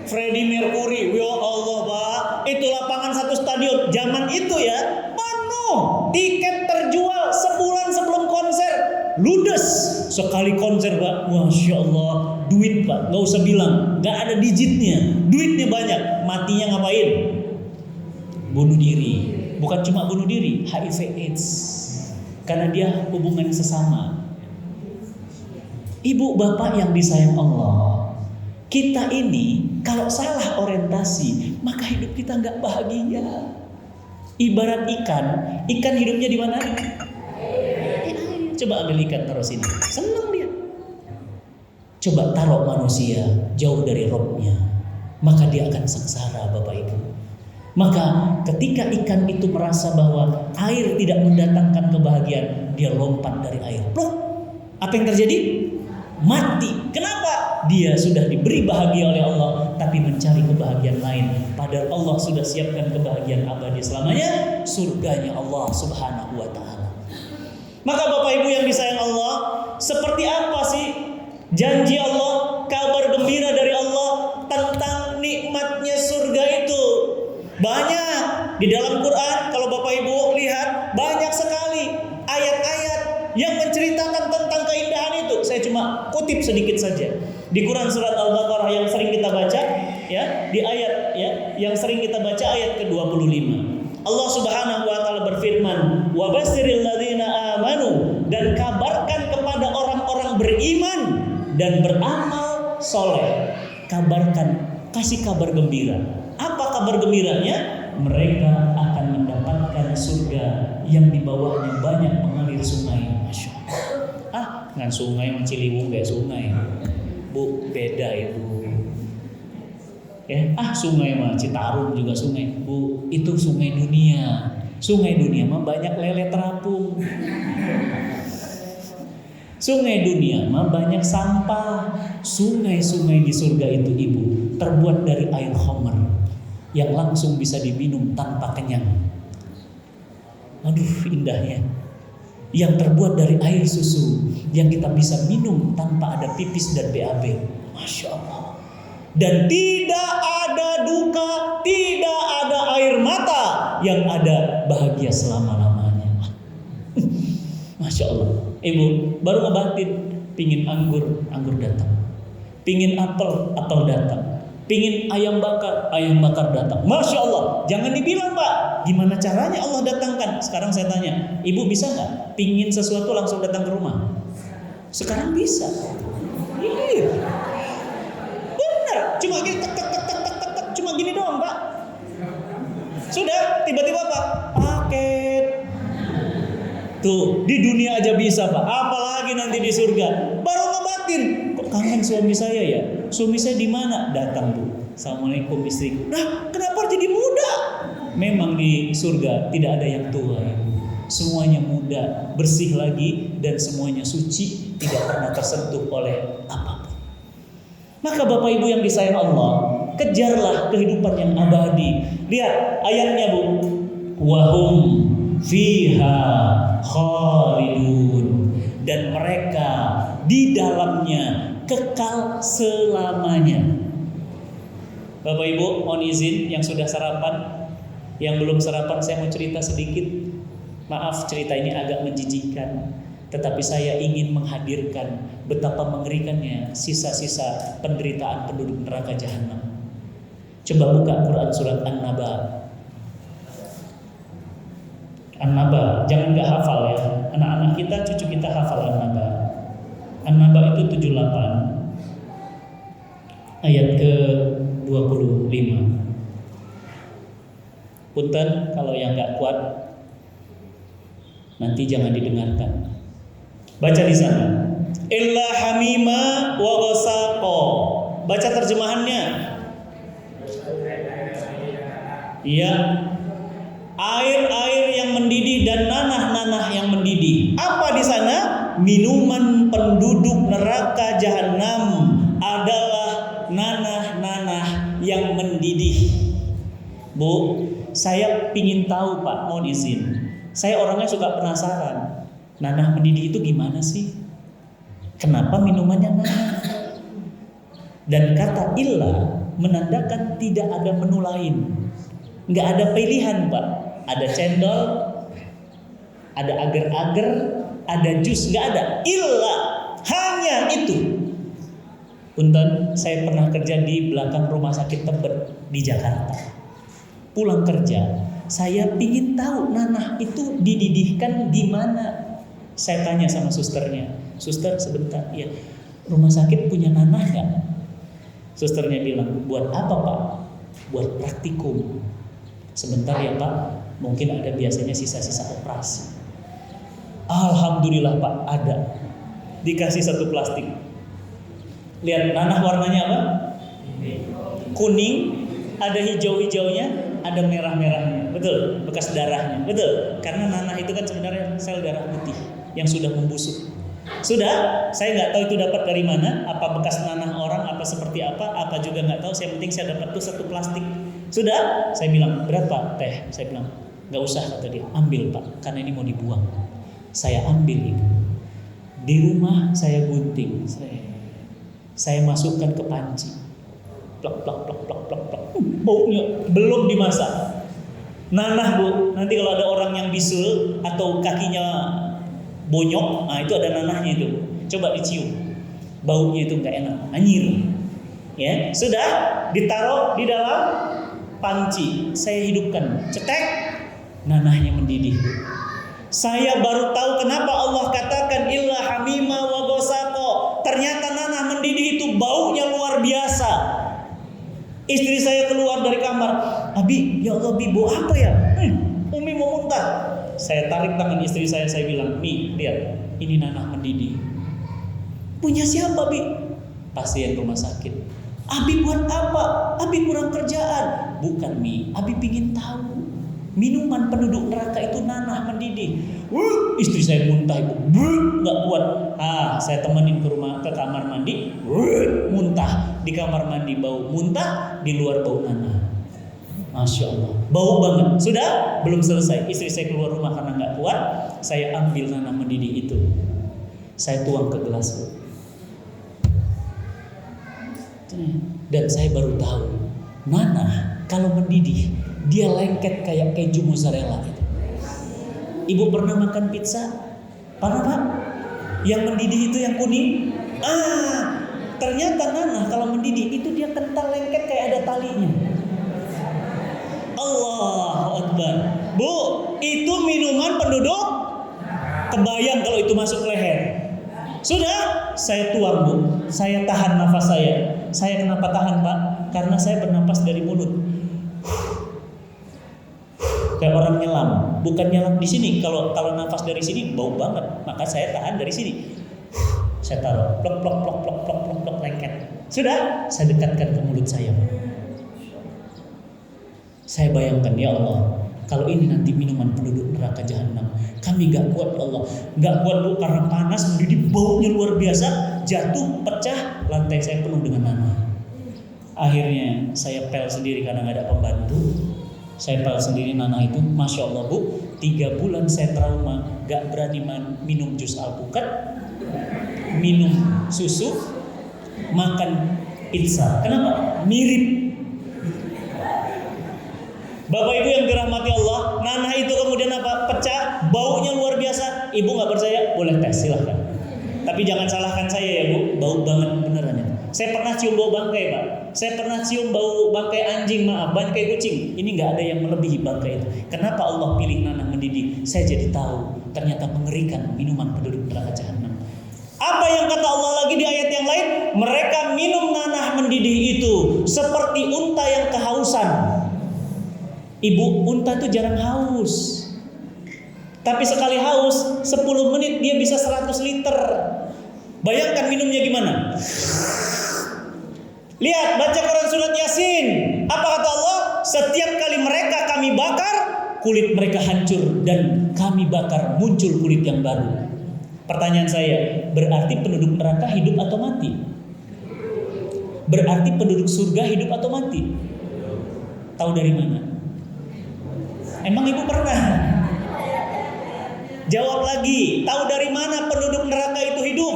Freddie Mercury, ya Allah Pak, itu lapangan satu stadion zaman itu ya penuh. Tiket terjual sebulan sebelum konser, ludes. Sekali konser Pak, Masya Allah, duit Pak, gak usah bilang, gak ada digitnya, duitnya banyak. Matinya ngapain? Bunuh diri. Bukan cuma bunuh diri, HIV AIDS, karena dia hubungan sesama. Ibu bapak yang disayang Allah, kita ini kalau salah orientasi, maka hidup kita gak bahagia. Ibarat ikan hidupnya di mana? Coba ambil ikan taruh sini, senang dia. Coba taruh manusia jauh dari Robnya, maka dia akan sengsara Bapak Ibu. Maka ketika ikan itu merasa bahwa air tidak mendatangkan kebahagiaan, dia lompat dari air. Loh, apa yang terjadi? Mati. Kenapa? Dia sudah diberi bahagia oleh Allah, tapi mencari kebahagiaan lain. Padahal Allah sudah siapkan kebahagiaan abadi selamanya, surganya Allah Subhanahu wa ta'ala. Maka Bapak Ibu yang disayang Allah, seperti apa sih janji Allah, kabar gembira dari Allah tentang nikmatnya surga itu? Banyak di dalam Quran. Kalau Bapak Ibu lihat, banyak sekali ayat-ayat yang menceritakan tentang keindahan itu. Saya cuma kutip sedikit saja. Di Quran surat Al-Baqarah yang sering kita baca, ya, di ayat ya yang sering kita baca ayat ke-25. Allah Subhanahu wa taala berfirman, "Wa basyiril ladzina amanu," dan kabarkan kepada orang-orang beriman dan beramal soleh. Kabarkan, kasih kabar gembira. Apa kabar gembiranya? Mereka akan mendapatkan surga yang di bawahnya banyak mengalir sungai. Masya Allah. Ngan sungai Ciliwung kayak sungai. Bu, beda itu. Ya, sungai mah Citarum juga sungai. Bu, itu sungai dunia. Sungai dunia mah banyak lele terapung. Sungai dunia mah banyak sampah. Sungai-sungai di surga itu Ibu terbuat dari air khamar yang langsung bisa diminum tanpa kenyang. Aduh, indahnya. Yang terbuat dari air susu yang kita bisa minum tanpa ada pipis dan BAB. Masya Allah. Dan tidak ada duka, tidak ada air mata, yang ada bahagia selama-lamanya. Masya Allah. Ibu baru ngebatin, pingin anggur datang, pingin apel datang, pingin ayam bakar datang. Masya Allah. Jangan dibilang Pak, gimana caranya Allah datangkan? Sekarang saya tanya, Ibu bisa nggak pingin sesuatu langsung datang ke rumah? Sekarang bisa. Iya. Benar. Cuma gini tek, cuma gini doang Pak. Sudah tiba-tiba Pak, paket. Tuh, di dunia aja bisa Pak, apalagi nanti di surga. Baru ngebatin, kok kangen suami saya ya? Suami saya di mana? Datang Bu, assalamualaikum istriku. Nah, kenapa jadi muda? Memang di surga tidak ada yang tua ya. Semuanya muda, bersih lagi, dan semuanya suci, tidak pernah tersentuh oleh apapun. Maka Bapak Ibu yang disayang Allah, kejarlah kehidupan yang abadi. Lihat ayatnya Bu, wahum fiha khalidun, dan mereka di dalamnya kekal selamanya. Bapak Ibu, mohon izin yang sudah sarapan, yang belum sarapan saya mau cerita sedikit. Maaf, cerita ini agak menjijikkan, tetapi saya ingin menghadirkan betapa mengerikannya sisa-sisa penderitaan penduduk neraka jahanam. Coba buka Quran surat An-Naba. An-Naba, jangan gak hafal ya. Anak-anak kita, cucu kita hafal An-Naba. An-Naba itu 78 ayat ke-25. Punten kalau yang gak kuat nanti jangan didengarkan. Baca di sana. Illa hamima wa ghasaqo. Baca terjemahannya. Iya. Air-air yang mendidih dan nanah-nanah yang mendidih. Apa di sana? Minuman penduduk neraka jahanam adalah nanah-nanah yang mendidih. Bu, saya pingin tahu Pak, mohon izin. Saya orangnya suka penasaran. Nanah mendidih itu gimana sih? Kenapa minumannya nanah? Dan kata illa menandakan tidak ada menu lain. Nggak ada pilihan Pak. Ada cendol, ada agar-agar, ada jus, nggak ada. Illa, hanya itu. Punten, saya pernah kerja di belakang rumah sakit Tebet di Jakarta. Pulang kerja, saya pingin tahu nanah itu dididihkan di mana. Saya tanya sama susternya, suster sebentar, ya rumah sakit punya nanah nggak? Susternya bilang, buat apa Pak? Buat praktikum. Sebentar ya Pak, mungkin ada biasanya sisa-sisa operasi. Alhamdulillah Pak, ada. Dikasih satu plastik. Lihat nanah warnanya apa? Kuning, ada hijau-hijaunya, ada merah-merahnya. Betul, bekas darahnya. Betul, karena nanah itu kan sebenarnya sel darah putih. yang sudah membusuk. Sudah, saya nggak tahu itu dapat dari mana, apa bekas nanah orang, apa seperti apa juga nggak tahu. Saya penting saya dapat tuh satu plastik. Sudah, saya bilang berapa teh? Saya bilang nggak usah, kata dia. Ambil Pak, karena ini mau dibuang. Saya ambil itu. Di rumah saya gunting, saya masukkan ke panci. Plak plak plak plak plak plak. Baunya belum dimasak. Nanah Bu, nanti kalau ada orang yang bisul atau kakinya bonyok, nah itu ada nanahnya itu. Coba dicium, baunya itu nggak enak, anyir. Ya, sudah ditaruh di dalam panci. Saya hidupkan, cetek, nanahnya mendidih. Saya baru tahu kenapa Allah katakan illa hamima wa ghasaqo. Ternyata nanah mendidih itu baunya luar biasa. Istri saya keluar dari kamar, Abi, ya Allah, Bi, bau apa ya? Umi mau muntah. Saya tarik tangan istri saya bilang, Mi, lihat, ini nanah mendidih. Punya siapa, Bi? Pasien rumah sakit. Abi buat apa? Abi kurang kerjaan. Bukan, Mi, Abi pingin tahu. Minuman penduduk neraka itu nanah mendidih. Istri saya muntah itu, nggak kuat. Saya temenin ke kamar mandi. Muntah di kamar mandi, bau muntah, di luar bau nanah. Masya Allah, bau banget. Sudah, belum selesai. Istri saya keluar rumah karena nggak kuat. Saya ambil nanah mendidih itu. Saya tuang ke gelas. Dan saya baru tahu, nanah kalau mendidih dia lengket kayak keju mozzarella itu. Ibu pernah makan pizza? Pernah Pak? Yang mendidih itu yang kuning? Ternyata nanah kalau mendidih itu dia kental, lengket kayak ada talinya. Allahu Akbar. Bu, itu minuman penduduk. Kebayang kalau itu masuk leher. Sudah, saya tuang Bu. Saya tahan nafas saya. Saya kenapa tahan Pak? Karena saya bernapas dari mulut. Kayak orang nyelam, bukan nyelam di sini. Kalau nafas dari sini bau banget, maka saya tahan dari sini. Saya taruh, plok plok plok plok plok plok plok, lengket. Sudah, saya dekatkan ke mulut saya. Saya bayangkan, ya Allah, kalau ini nanti minuman penduduk neraka jahanam, kami gak kuat ya Allah, gak kuat Bu, karena panas, mendidih, baunya luar biasa, jatuh, pecah, lantai saya penuh dengan nanah. Akhirnya saya pel sendiri karena gak ada pembantu. Saya pel sendiri nanah itu, Masya Allah Bu, 3 bulan saya trauma, gak berani minum jus alpukat, minum susu, makan pizza. Kenapa? Mirip. Bapak Ibu yang dirahmati Allah, nanah itu kemudian apa? Pecah, baunya luar biasa. Ibu gak percaya? Boleh tes, silahkan. Tapi jangan salahkan saya ya Bu, bau banget beneran ya. Saya pernah cium bau bangkai Pak. Saya pernah cium bau bangkai anjing, bangkai kucing. Ini gak ada yang melebihi bangkai itu. Kenapa Allah pilih nanah mendidih? Saya jadi tahu, ternyata mengerikan minuman penduduk neraka jahanam. Apa yang kata Allah lagi di ayat yang lain? Mereka minum nanah mendidih itu seperti unta yang kehausan. Ibu, unta itu jarang haus. Tapi sekali haus, 10 menit dia bisa 100 liter. Bayangkan minumnya gimana? Lihat, baca Quran surat Yasin. Apa kata Allah? Setiap kali mereka kami bakar, kulit mereka hancur, dan kami bakar, muncul kulit yang baru. Pertanyaan saya, berarti penduduk neraka hidup atau mati? Berarti penduduk surga hidup atau mati? Tahu dari mana? Emang ibu pernah? Jawab lagi, tahu dari mana penduduk neraka itu hidup?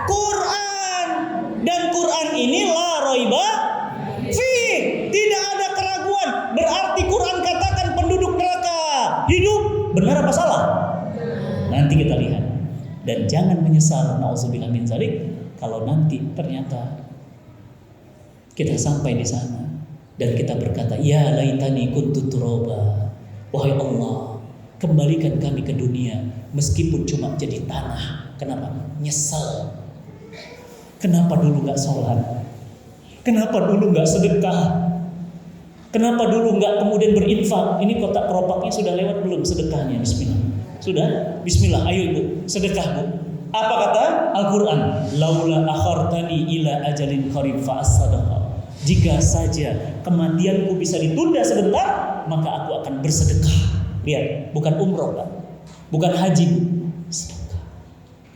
Quran. Dan Quran ini la raiba fi, tidak ada keraguan. Berarti Quran katakan penduduk neraka hidup. Benar apa salah? Nanti kita lihat. Dan jangan menyesal, na'udzubillah min dzalik, kalau nanti ternyata kita sampai di sana dan kita berkata, ya laitani kuntu turaba. Wahai Allah, kembalikan kami ke dunia meskipun cuma jadi tanah. Kenapa? Nyesal. Kenapa dulu gak sholat? Kenapa dulu gak sedekah? Kenapa dulu gak kemudian berinfak? Ini kotak keropaknya sudah lewat belum sedekahnya? Bismillah. Sudah? Bismillah, ayo ibu, sedekah Bu. Apa kata Al-Quran? Laula akhartani ila ajalin qarib fa as-sadaqah. Jika saja kematianku bisa ditunda sebentar, maka aku akan bersedekah. Lihat, bukan umroh Pak, bukan haji Bu,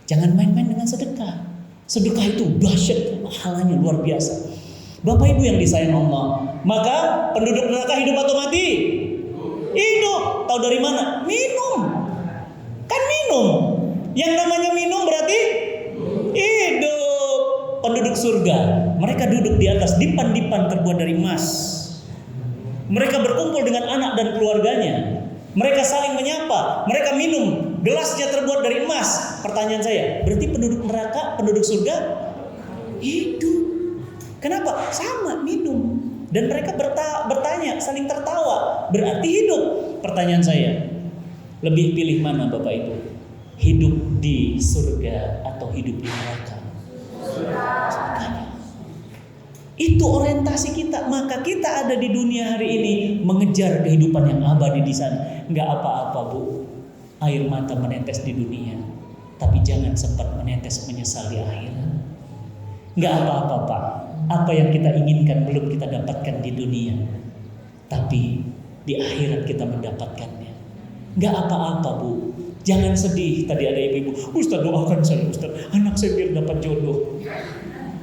Jangan main-main dengan sedekah. Sedekah itu dahsyat, pahalanya luar biasa. Bapak Ibu yang disayang Allah, maka penduduk neraka hidup atau mati? Hidup. Tahu dari mana? Minum. Kan minum. Yang namanya minum berarti hidup. Penduduk surga, mereka duduk di atas dipan-dipan terbuat dari emas. Mereka berkumpul dengan anak dan keluarganya. Mereka saling menyapa. Mereka minum. Gelasnya terbuat dari emas. Pertanyaan saya, berarti penduduk neraka, penduduk surga hidup. Kenapa? Sama, minum. Dan mereka bertanya, saling tertawa. Berarti hidup. Pertanyaan saya, lebih pilih mana Bapak Ibu? Hidup di surga atau hidup di neraka? Surganya. Itu orientasi kita. Maka kita ada di dunia hari ini mengejar kehidupan yang abadi di sana. Enggak apa-apa Bu, air mata menetes di dunia, tapi jangan sempat menetes menyesal di akhirat. Enggak apa-apa Pak, apa yang kita inginkan belum kita dapatkan di dunia, tapi di akhirat kita mendapatkannya. Enggak apa-apa Bu, jangan sedih. Tadi ada ibu-ibu, Ustaz doakan saya Ustaz, anak saya biar dapat jodoh.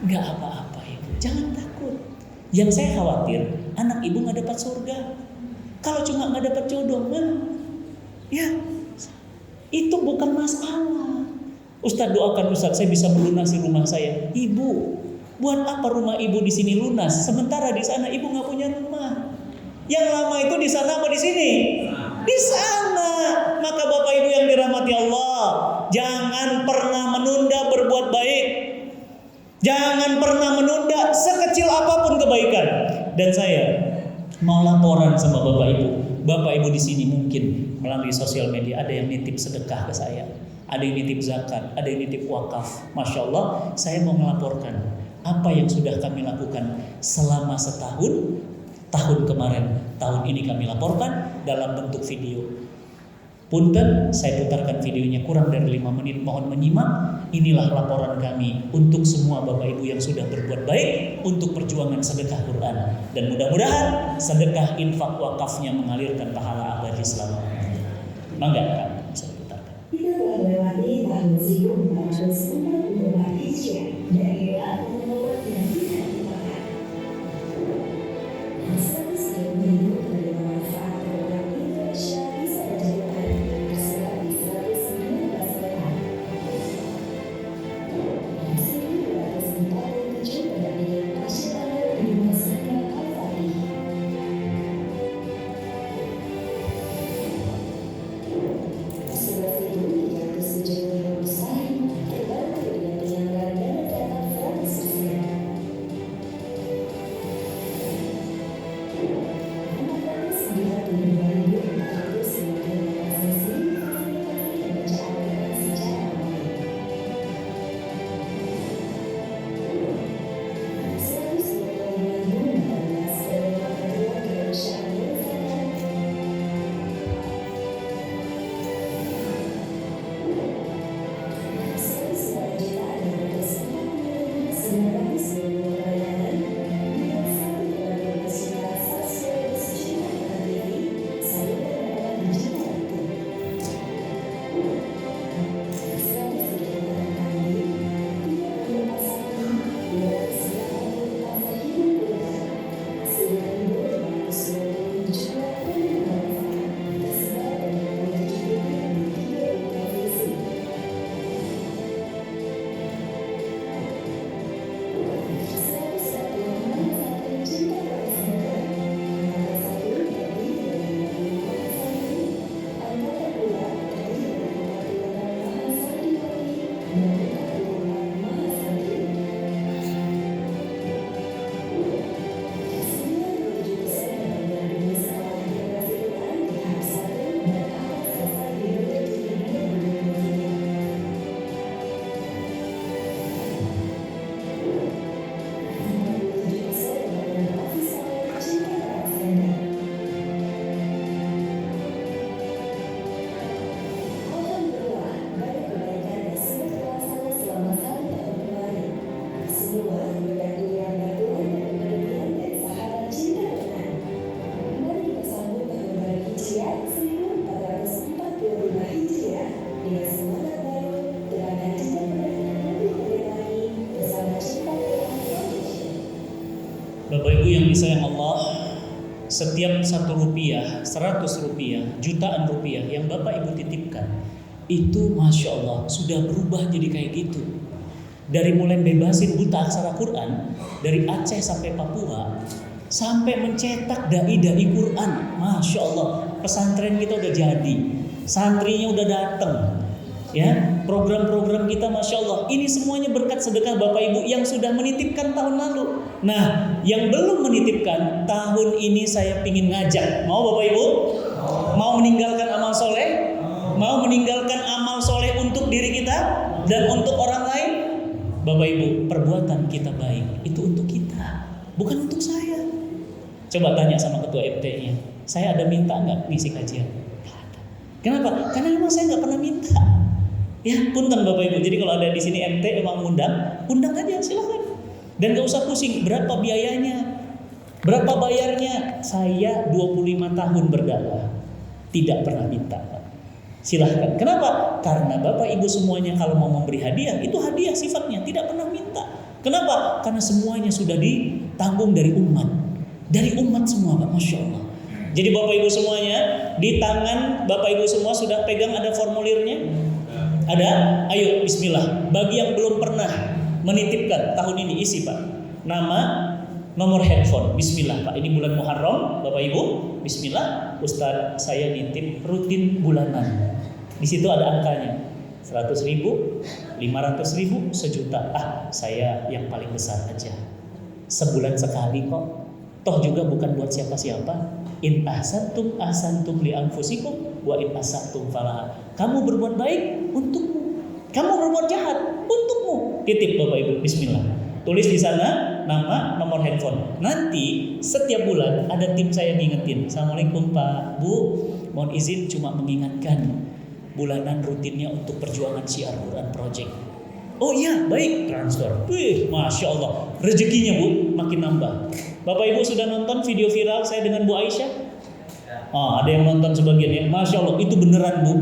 Enggak apa-apa Ibu, jangan takut. Yang saya khawatir, anak ibu gak dapat surga. Kalau cuma gak dapat jodoh, ya itu bukan masalah. Ustaz doakan Ustaz, saya bisa melunasi rumah saya. Ibu, buat apa rumah ibu di sini lunas? Sementara di sana ibu nggak punya rumah. Yang lama itu di sana apa di sini? Di sana. Maka Bapak Ibu yang dirahmati Allah, jangan pernah menunda berbuat baik. Jangan pernah menunda sekecil apapun kebaikan. Dan saya mau laporan sama Bapak Ibu. Bapak Ibu di sini mungkin melalui sosial media ada yang nitip sedekah ke saya, ada yang nitip zakat, ada yang nitip wakaf. Masya Allah, saya mau melaporkan apa yang sudah kami lakukan selama setahun. Tahun kemarin, tahun ini kami laporkan dalam bentuk video. Punten, saya putarkan videonya kurang dari 5 menit, mohon menyimak. Inilah laporan kami untuk semua Bapak Ibu yang sudah berbuat baik untuk perjuangan sedekah Quran. Dan mudah-mudahan sedekah infak wakafnya mengalirkan pahala abadi selamanya. Mangga Kak, bisa diputarkan. Kita telah melewati tahun 1444 Hijriah dari nomor yang tidak dilupakan. Hasil setiap minggu menerima manfaat program Indonesia Bisa Berjalan tersebar di 119 kota. 1247 pendampingan nasional di Rumah Sakit Al-Fatih. Sebelas 375 pesaing terbantu yang disayang Allah, setiap 1 rupiah, 100 rupiah, jutaan rupiah yang Bapak Ibu titipkan, itu Masya Allah sudah berubah jadi kayak gitu. Dari mulai bebasin buta aksara Quran, dari Aceh sampai Papua, sampai mencetak dai-dai Quran. Masya Allah, pesantren kita udah jadi, santrinya udah datang. Ya, program-program kita Masya Allah, ini semuanya berkat sedekah Bapak Ibu yang sudah menitipkan tahun lalu. Nah, yang belum menitipkan, tahun ini saya ingin ngajak. Mau Bapak Ibu? Mau meninggalkan amal soleh? Mau meninggalkan amal soleh untuk diri kita dan untuk orang lain? Bapak Ibu, perbuatan kita baik itu untuk kita, bukan untuk saya. Coba tanya sama ketua MT-nya, saya ada minta nggak ngisi kajian? Nggak ada. Kenapa? Karena memang saya nggak pernah minta. Ya, punten Bapak Ibu. Jadi kalau ada di sini MT emang undang aja, silakan. Dan gak usah pusing berapa biayanya, berapa bayarnya. Saya 25 tahun berdakwah, tidak pernah minta. Silahkan. Kenapa? Karena Bapak Ibu semuanya kalau mau memberi hadiah, itu hadiah sifatnya, tidak pernah minta. Kenapa? Karena semuanya sudah ditanggung dari umat. Dari umat semua, Pak. Masya Allah. Jadi Bapak Ibu semuanya, di tangan Bapak Ibu semua sudah pegang ada formulirnya? Ada? Ayo bismillah. Bagi yang belum pernah menitipkan tahun ini, isi Pak. Nama, nomor handphone. Bismillah Pak. Ini bulan Muharram, Bapak Ibu. Bismillah. Ustadz saya nitip rutin bulanan. Di situ ada angkanya. 100.000, 500.000, 1.000.000. Saya yang paling besar aja. Sebulan sekali kok. Toh juga bukan buat siapa-siapa. In ahsantum li anfusikum wa in asatum falaha. Kamu berbuat baik untukmu, kamu berbuat jahat untukmu. Titip Bapak Ibu, bismillah. Tulis di sana nama, nomor handphone. Nanti setiap bulan ada tim saya ngingetin. Assalamualaikum Pak, Bu, mohon izin cuma mengingatkan bulanan rutinnya untuk perjuangan Syiar Quran Project. Oh iya, baik, transfer. Wih, Masya Allah, rezekinya Bu makin nambah. Bapak Ibu sudah nonton video viral saya dengan Bu Aisyah? Ada yang nonton sebagian ya. Masya Allah, itu beneran Bu.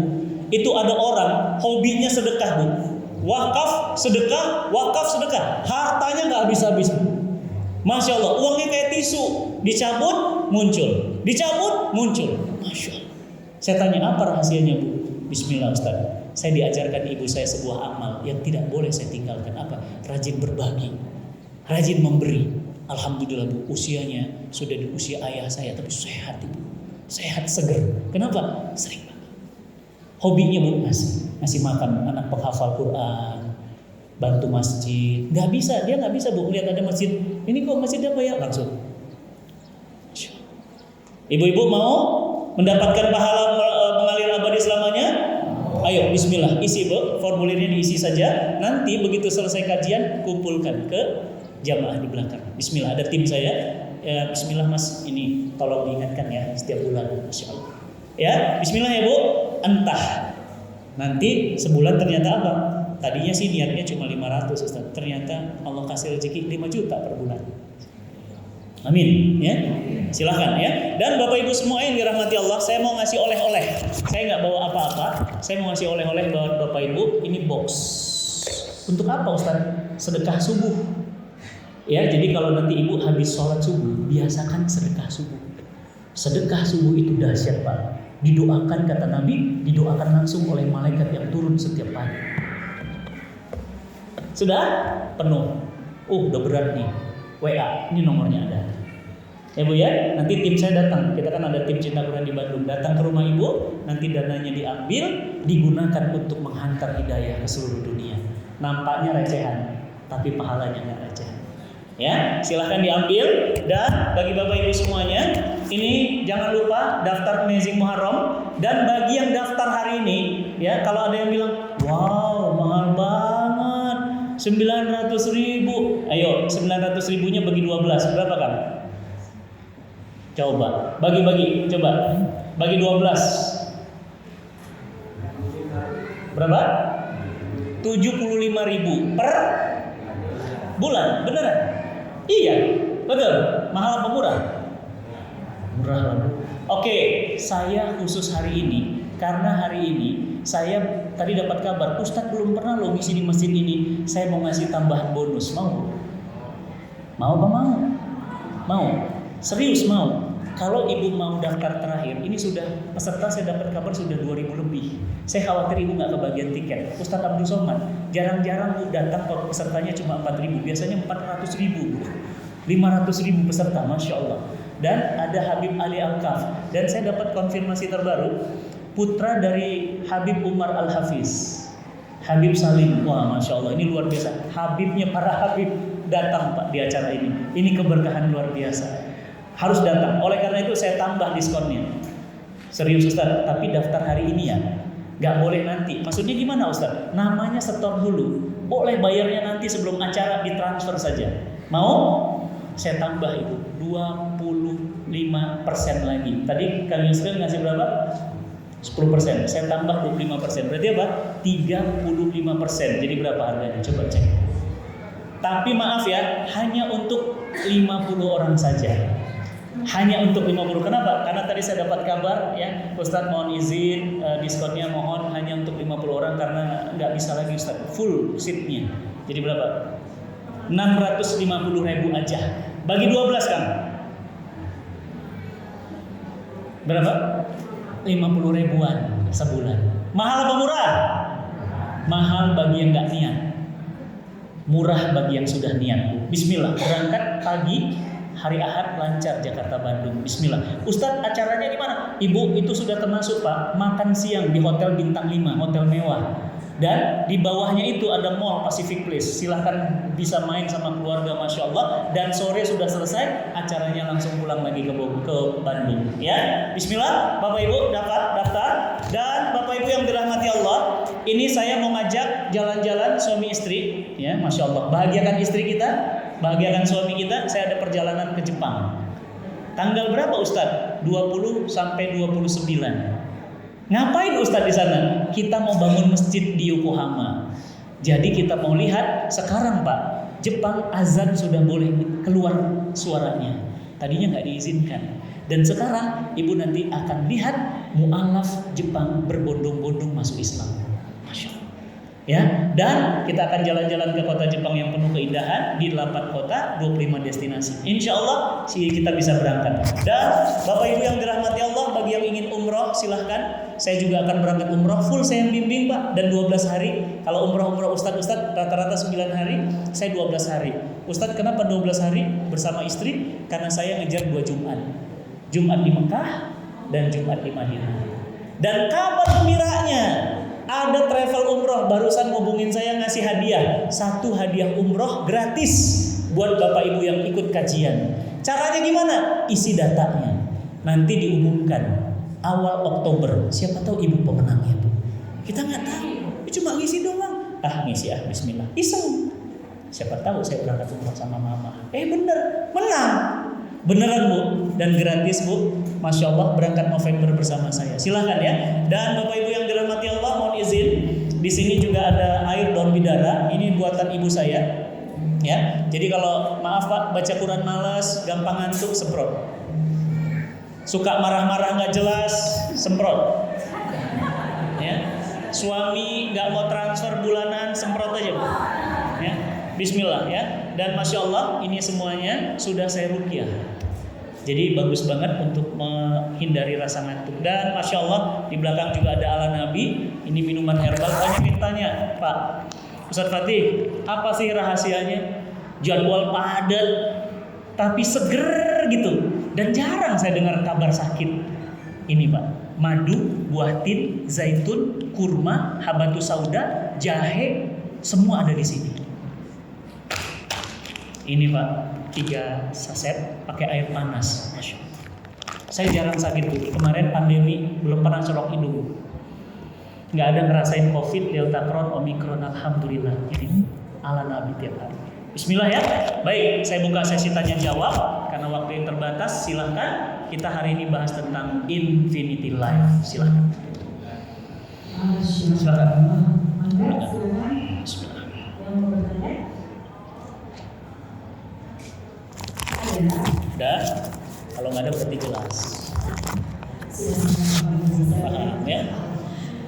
Itu ada orang hobinya sedekah Bu. Wakaf sedekah, hartanya nggak habis-habis Bu. Masya Allah, uangnya kayak tisu, dicabut muncul, Masya Allah. Saya tanya apa rahasianya Bu? Bismillah Ustaz. Saya diajarkan ibu saya sebuah amal yang tidak boleh saya tinggalkan. Apa? Rajin berbagi, rajin memberi. Alhamdulillah Bu, usianya sudah di usia ayah saya, tapi sehat Ibu, sehat seger. Kenapa? Sering banget. Hobinya Bu ngasih makan anak penghafal Quran, bantu masjid. Dia nggak bisa Bu lihat ada masjid. Ini kok masjidnya apa ya? Langsung. Ibu-ibu mau mendapatkan pahala mengalir abadi selamanya? Ayo bismillah, isi Bu, formulirnya diisi saja. Nanti begitu selesai kajian kumpulkan ke jamaah di belakang. Bismillah, ada tim saya. Ya, bismillah Mas, ini tolong diingatkan ya setiap bulan, Masya Allah. Ya, bismillah ya Bu. Entah nanti sebulan ternyata apa? Tadinya sih niatnya cuma 500 Ustaz. Ternyata Allah kasih rezeki 5 juta per bulan. Amin ya. Silahkan ya. Dan Bapak Ibu semua yang dirahmati Allah, saya mau ngasih oleh-oleh. Saya nggak bawa apa-apa. Saya mau ngasih oleh-oleh buat Bapak Ibu. Ini box. Untuk apa Ustaz? Sedekah subuh. Ya, jadi kalau nanti ibu habis sholat subuh, biasakan sedekah subuh. Sedekah subuh itu dahsyat Pak. Didoakan kata Nabi, didoakan langsung oleh malaikat yang turun setiap pagi. Sudah penuh. Udah berat nih. WA, ini nomornya ada. Ya Bu ya, nanti tim saya datang. Kita kan ada tim Cinta Quran di Bandung. Datang ke rumah ibu, nanti dananya diambil, digunakan untuk menghantar hidayah ke seluruh dunia. Nampaknya recehan, tapi pahalanya nggak recehan. Ya, silahkan diambil. Dan bagi Bapak Ibu semuanya, ini jangan lupa daftar Amazing Muharram. Dan bagi yang daftar hari ini, ya kalau ada yang bilang, wow mahal banget, 900.000. Ayo, 900.000-nya bagi 12, berapa kan? Coba, bagi-bagi, coba, bagi 12. Berapa? 75.000 per bulan, beneran? Iya, betul. Mahal apa murah? Murah lah. Oke, saya khusus hari ini karena hari ini saya tadi dapat kabar Ustadz belum pernah loh ngisi di masjid ini. Saya mau ngasih tambahan bonus, mau? Mau apa mau? Mau? Serius mau? Kalau ibu mau daftar terakhir, ini sudah peserta saya dapat kabar sudah 2.000 lebih. Saya khawatir ibu nggak kebagian tiket. Ustadz Abdul Somad, jarang-jarang bu datang kalau pesertanya cuma 4.000, biasanya 400.000 bu. 500.000 peserta, Masya Allah. Dan ada Habib Ali Al-Kaf. Dan saya dapat konfirmasi terbaru, putra dari Habib Umar Al-Hafiz, Habib Salim. Wah, Masya Allah, ini luar biasa. Habibnya para Habib datang Pak di acara ini. Ini keberkahan luar biasa. Harus datang. Oleh karena itu saya tambah diskonnya. Serius Ustaz, tapi daftar hari ini ya. Gak boleh nanti. Maksudnya gimana Ustaz? Namanya setor dulu. Boleh bayarnya nanti sebelum acara, ditransfer saja. Mau? Saya tambah itu 25% lagi. Tadi Kang Yusril ngasih berapa? 10%. Saya tambah 25%. Berarti apa? 35%. Jadi berapa harganya? Coba cek. Tapi maaf ya, hanya untuk 50 orang saja. Hanya untuk 50. Kenapa? Karena tadi saya dapat kabar ya, Ustadz mohon izin diskonnya mohon hanya untuk 50 orang karena nggak bisa lagi Ustadz full seatnya. Jadi berapa? 650.000 aja. Bagi 12 kan? Berapa? 50 ribuan sebulan. Mahal apa murah? Mahal bagi yang nggak niat. Murah bagi yang sudah niat. Bismillah, berangkat pagi, hari Ahad lancar Jakarta Bandung. Bismillah. Ustadz acaranya gimana? Ibu itu sudah termasuk Pak, makan siang di hotel bintang 5, hotel mewah. Dan di bawahnya itu ada mall Pacific Place. Silahkan bisa main sama keluarga, Masya Allah. Dan sore sudah selesai, acaranya langsung pulang lagi ke Bandung. Ya, Bismillah, Bapak Ibu daftar. Dan Bapak Ibu yang dirahmati Allah, ini saya mau ngajak jalan-jalan suami istri. Ya, Masya Allah. Bahagiakan istri kita, bahagiakan suami kita. Saya ada perjalanan ke Jepang. Tanggal berapa Ustadz? 20 sampai 29. Ngapain Ustadz di sana? Kita mau bangun masjid di Yokohama. Jadi kita mau lihat sekarang Pak, Jepang azan sudah boleh keluar suaranya. Tadinya nggak diizinkan. Dan sekarang ibu nanti akan lihat mu'alaf Jepang berbondong-bondong masuk Islam. Masya Allah. Ya, dan kita akan jalan-jalan ke kota Jepang yang penuh keindahan di 8 kota, 25 destinasi. Insya Allah kita bisa berangkat. Dan Bapak Ibu yang dirahmati Allah, bagi yang ingin umroh silahkan. Saya juga akan berangkat umroh full, saya yang bimbing Pak. Dan 12 hari. Kalau umroh Ustadz rata-rata 9 hari, saya 12 hari. Ustadz kenapa 12 hari bersama istri? Karena saya ngejar 2 Jumat. Jumat di Mekah dan Jumat di Madinah. Dan kabar gembiranya, ada travel umroh barusan ngubungin saya ngasih hadiah. 1 hadiah umroh gratis buat Bapak Ibu yang ikut kajian. Caranya gimana? Isi datanya. Nanti diumumkan awal Oktober. Siapa tahu Ibu pemenangnya Bu. Kita nggak tahu. Cuma ngisi doang. Ngisi bismillah. Iseng. Siapa tahu saya berangkat umroh sama mama. Bener, menang. Beneran Bu, dan gratis Bu. Masya Allah, berangkat November bersama saya. Silahkan ya. Dan Bapak Ibu yang dirahmati Allah, mohon izin. Di sini juga ada air daun bidara. Ini buatan ibu saya. Ya. Jadi kalau maaf Pak, baca Quran malas, gampang ngantuk, semprot. Suka marah-marah nggak jelas, semprot. Ya. Suami nggak mau transfer bulanan, semprot aja Bu. Ya. Bismillah ya. Dan Masya Allah ini semuanya sudah saya ruqyah. Jadi bagus banget untuk menghindari rasa ngantuk. Dan Masya Allah di belakang juga ada ala Nabi. Ini minuman herbal. Banyak yang tanya, Pak Ustadz Fatih, apa sih rahasianya? Jadwal padat tapi seger gitu. Dan jarang saya dengar kabar sakit. Ini Pak, madu, buah tin, zaitun, kurma, habatus sauda, jahe, semua ada di sini. Ini Pak, 3 saset pakai air panas. Masya Allah. Saya jarang sakit Bu. Kemarin pandemi belum pernah colok hidung. Nggak ada ngerasain COVID, Delta Crohn, Omikron. Alhamdulillah. Ini ala Nabi tiap hari. Bismillah ya. Baik, saya buka sesi tanya jawab karena waktu yang terbatas. Silahkan. Kita hari ini bahas tentang infinity life. Silahkan. Silahkan. Bismillah. Udah, kalau nggak ada berarti jelas. Paham ya?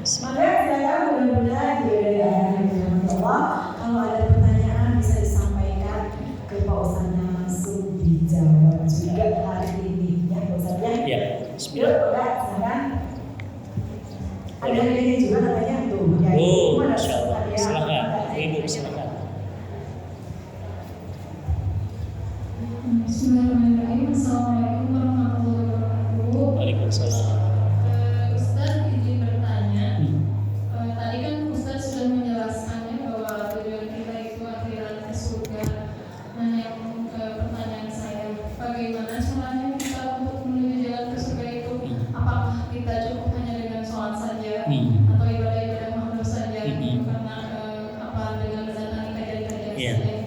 Maka silakan mudah-mudahan kalau ada pertanyaan bisa disampaikan ke Pak Ustadz langsung dijawab. Bismillahirrahmanirrahim. Assalamualaikum warahmatullahi wabarakatuh. Waalaikumsalam. Ustaz izin bertanya. Tadi kan Ustaz sudah menjelaskannya bahwa tujuan kita itu akhirat ke surga. Nah, yang pertanyaan saya, bagaimana caranya kita untuk menuju jalan ke surga itu? Apakah kita cukup hanya dengan sholat saja atau ibadah-ibadah makhluk saja? Karena dengan mendatangi kajian-kajian saja.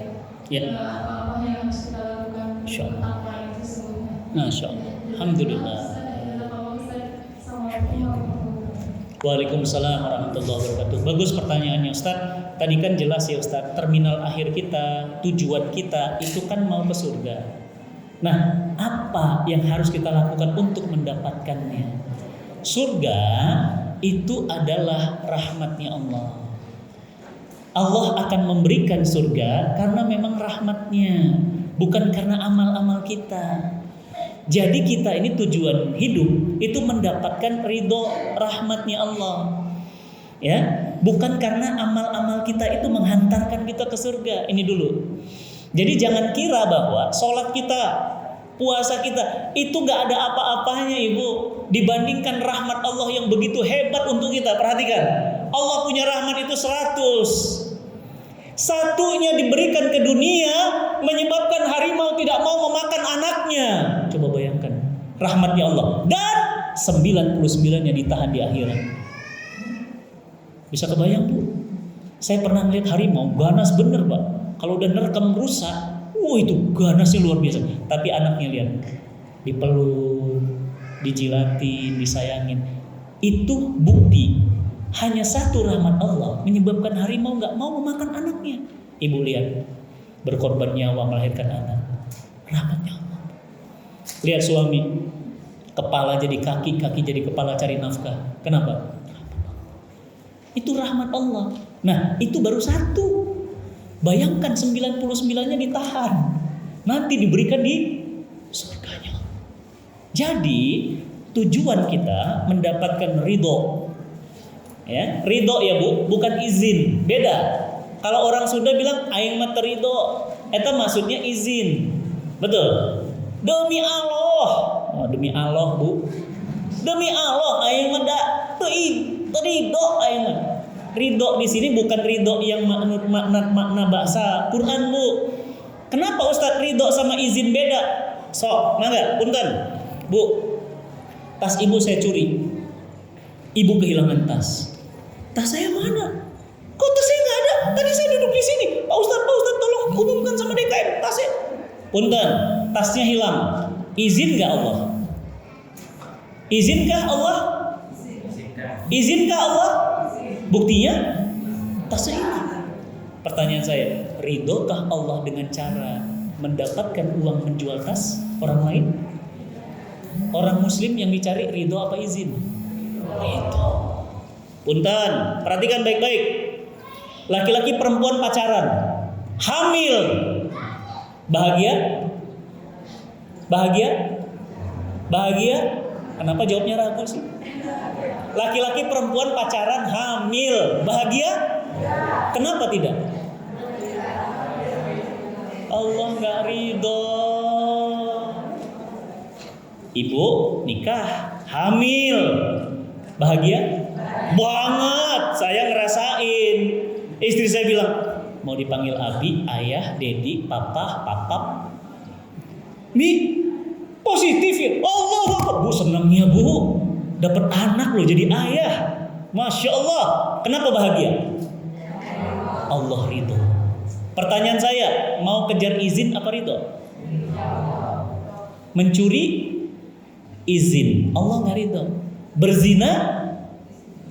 Apa-apa yang harus kita lakukan untuk apa itu sesungguhnya? Masya Allah. Alhamdulillah. Waalaikumsalam warahmatullahi wabarakatuh. Bagus pertanyaannya Ustaz. Tadi kan jelas ya Ustaz, terminal akhir kita, tujuan kita itu kan mau ke surga. Nah, apa yang harus kita lakukan untuk mendapatkannya? Surga itu adalah rahmatnya Allah. Allah akan memberikan surga karena memang rahmatnya, bukan karena amal-amal kita. Jadi kita ini tujuan hidup itu mendapatkan ridho rahmatnya Allah, ya, bukan karena amal-amal kita itu menghantarkan kita ke surga. Ini dulu. Jadi jangan kira bahwa sholat kita, puasa kita itu gak ada apa-apanya Ibu dibandingkan rahmat Allah yang begitu hebat untuk kita. Perhatikan, Allah punya rahmat itu 100. Satunya diberikan ke dunia menyebabkan harimau tidak mau memakan anaknya. Coba bayangkan rahmatnya Allah. Dan 99-nya ditahan di akhirat. Bisa kebayang Bu? Saya pernah melihat harimau ganas bener Pak. Kalau udah nerekam rusak, itu ganasnya luar biasa. Tapi anaknya lihat, dipeluk, dijilatin, disayangin. Itu bukti hanya satu rahmat Allah menyebabkan harimau gak mau memakan anaknya. Ibu lihat, berkorban nyawa melahirkan anak, rahmatnya Allah. Lihat suami, kepala jadi kaki, kaki jadi kepala cari nafkah. Kenapa? Itu rahmat Allah. Nah, itu baru satu. Bayangkan 99-nya ditahan, nanti diberikan di surganya. Jadi tujuan kita mendapatkan ridho. Ya, ridho ya Bu, bukan izin. Beda. Kalau orang Sunda bilang aing mah terido, eta maksudnya izin. Betul? Demi Allah. Oh, demi Allah, Bu. Demi Allah aing mah da terido aing mah. Ridho di sini bukan ridho yang makna bahasa Quran, Bu. Kenapa Ustaz ridho sama izin beda? Sok, mangga, punten. Bu. Tas ibu saya curi. Ibu kehilangan tas. Tas saya mana? Kok tas saya nggak ada? Tadi saya duduk di sini. Pak Ustadz tolong hubungkan sama DKM tasnya. Punten, tasnya hilang. Izin nggak Allah? Izinkah Allah? Izinkah Allah? Buktinya tasnya hilang. Pertanyaan saya, ridhokah Allah dengan cara mendapatkan uang menjual tas orang lain? Orang Muslim yang dicari ridho apa izin? Ridho. Punten, perhatikan baik-baik. Laki-laki perempuan pacaran, hamil, bahagia? Bahagia? Bahagia? Kenapa jawabnya ragu sih? Laki-laki perempuan pacaran, hamil, bahagia? Kenapa tidak? Allah nggak ridho. Ibu nikah, hamil, bahagia? Banget, saya ngerasain. Istri saya bilang, mau dipanggil abi, ayah, dedi, papa, papap. Mi, positif ya. Allah, Bu senangnya Bu, dapat anak loh jadi ayah. Masya Allah. Kenapa bahagia? Allah ridho. Pertanyaan saya, mau kejar izin apa ridho? Mencuri izin, Allah nggak ridho. Berzina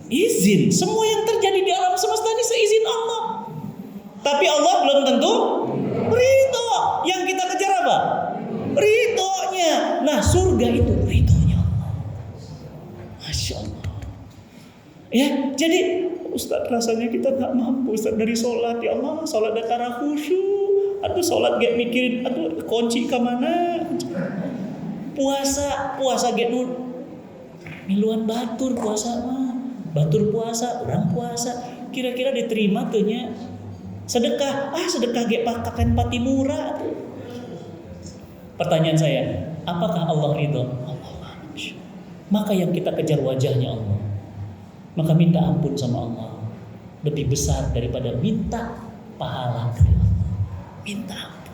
izin. Semua yang terjadi di alam semesta ini seizin Allah. Tapi Allah belum tentu ridho. Yang kita kejar apa? Ridhonya. Nah, surga itu ridhonya Allah. Masya Allah. Ya, jadi Ustaz rasanya kita gak mampu Ustaz dari sholat. Ya Allah, sholat datara khusyuk. Aduh, sholat gak mikirin. Aduh, kunci kemana? Puasa gak miluan batur puasa mah. Batur puasa, orang puasa. Kira-kira diterima tuhnya. Sedekah, sedekah gak pakakan pati murah. Pertanyaan saya, apakah Allah ridho? Allah. Maka yang kita kejar wajahnya Allah. Maka minta ampun sama Allah lebih besar daripada minta pahala dari Allah. Minta ampun.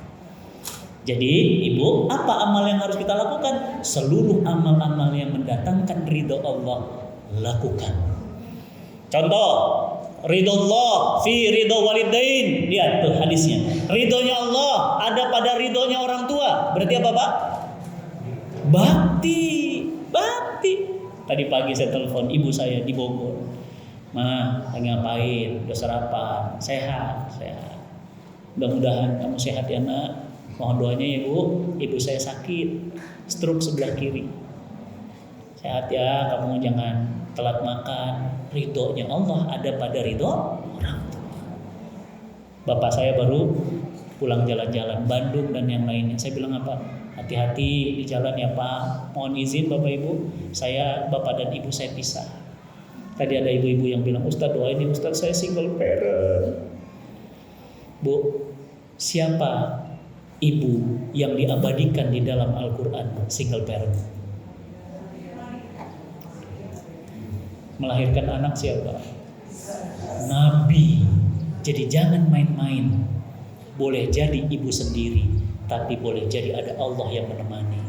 Jadi ibu, apa amal yang harus kita lakukan? Seluruh amal-amal yang mendatangkan ridho Allah, lakukan. Contoh, ridho Allah fi ridho walidain. Lihat tuh hadisnya. Ridhonya Allah ada pada ridhonya orang tua. Berarti apa Pak? Bakti. Tadi pagi saya telepon ibu saya di Bogor. Ma, lagi ngapain? Udah sarapan? Sehat. Mudah-mudahan kamu sehat ya nak. Mohon doanya ya bu. Ibu saya sakit, stroke sebelah kiri. Sehat ya, kamu jangan telat makan. Ridhonya Allah ada pada ridho orang tua. Bapak saya baru pulang jalan-jalan Bandung dan yang lainnya. Saya bilang apa? Hati-hati di jalan ya Pak. Mohon izin Bapak Ibu, saya Bapak dan Ibu saya pisah. Tadi ada ibu-ibu yang bilang, Ustadz doain ini Ustadz saya single parent. Bu, siapa ibu yang diabadikan di dalam Al-Quran single parent? Melahirkan anak siapa? Nabi. Jadi jangan main-main. Boleh jadi ibu sendiri, tapi boleh jadi ada Allah yang menemani.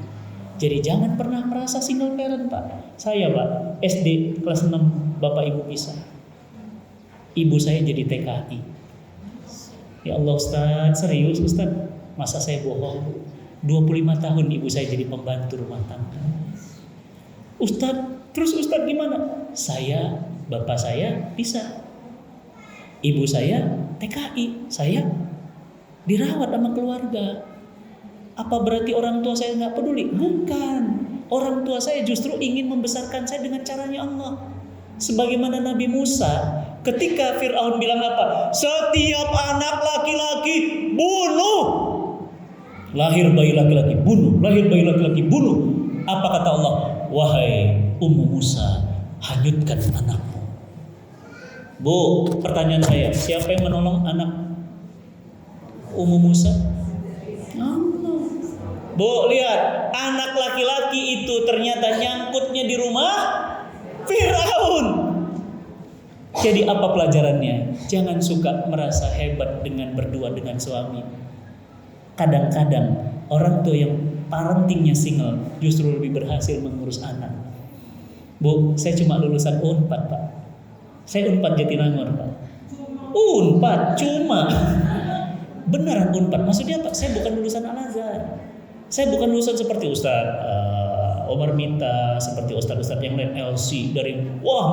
Jadi jangan pernah merasa single parent Pak. Saya Pak, SD kelas 6 Bapak Ibu pisah. Ibu saya jadi TKI. Ya Allah Ustaz, serius Ustaz? Masa saya bohong? 25 tahun ibu saya jadi pembantu rumah tangga. Ustaz, terus Ustaz gimana? Saya, bapak saya pisah. Ibu saya TKI, saya dirawat sama keluarga. Apa berarti orang tua saya nggak peduli? Bukan. Orang tua saya justru ingin membesarkan saya dengan caranya Allah. Sebagaimana Nabi Musa, ketika Fir'aun bilang apa? Setiap anak laki-laki bunuh. Lahir bayi laki-laki bunuh. Lahir bayi laki-laki bunuh. Apa kata Allah? Wahai Ummu Musa, hanyutkan anakmu. Bu, pertanyaan saya, siapa yang menolong anak Ummu Musa? Bu, lihat, anak laki-laki itu ternyata nyangkutnya di rumah Firaun. Jadi apa pelajarannya? Jangan suka merasa hebat dengan berdua dengan suami. Kadang-kadang orang tua yang parentingnya single justru lebih berhasil mengurus anak. Bu, saya cuma lulusan Unpad, Pak. Saya Unpad Jatinangor, Pak. Unpad cuma. Beneran Unpad. Maksudnya Pak, saya bukan lulusan Al-Azhar. Saya bukan lulusan seperti Ustadz Omar Minta, seperti Ustadz yang lain LC dari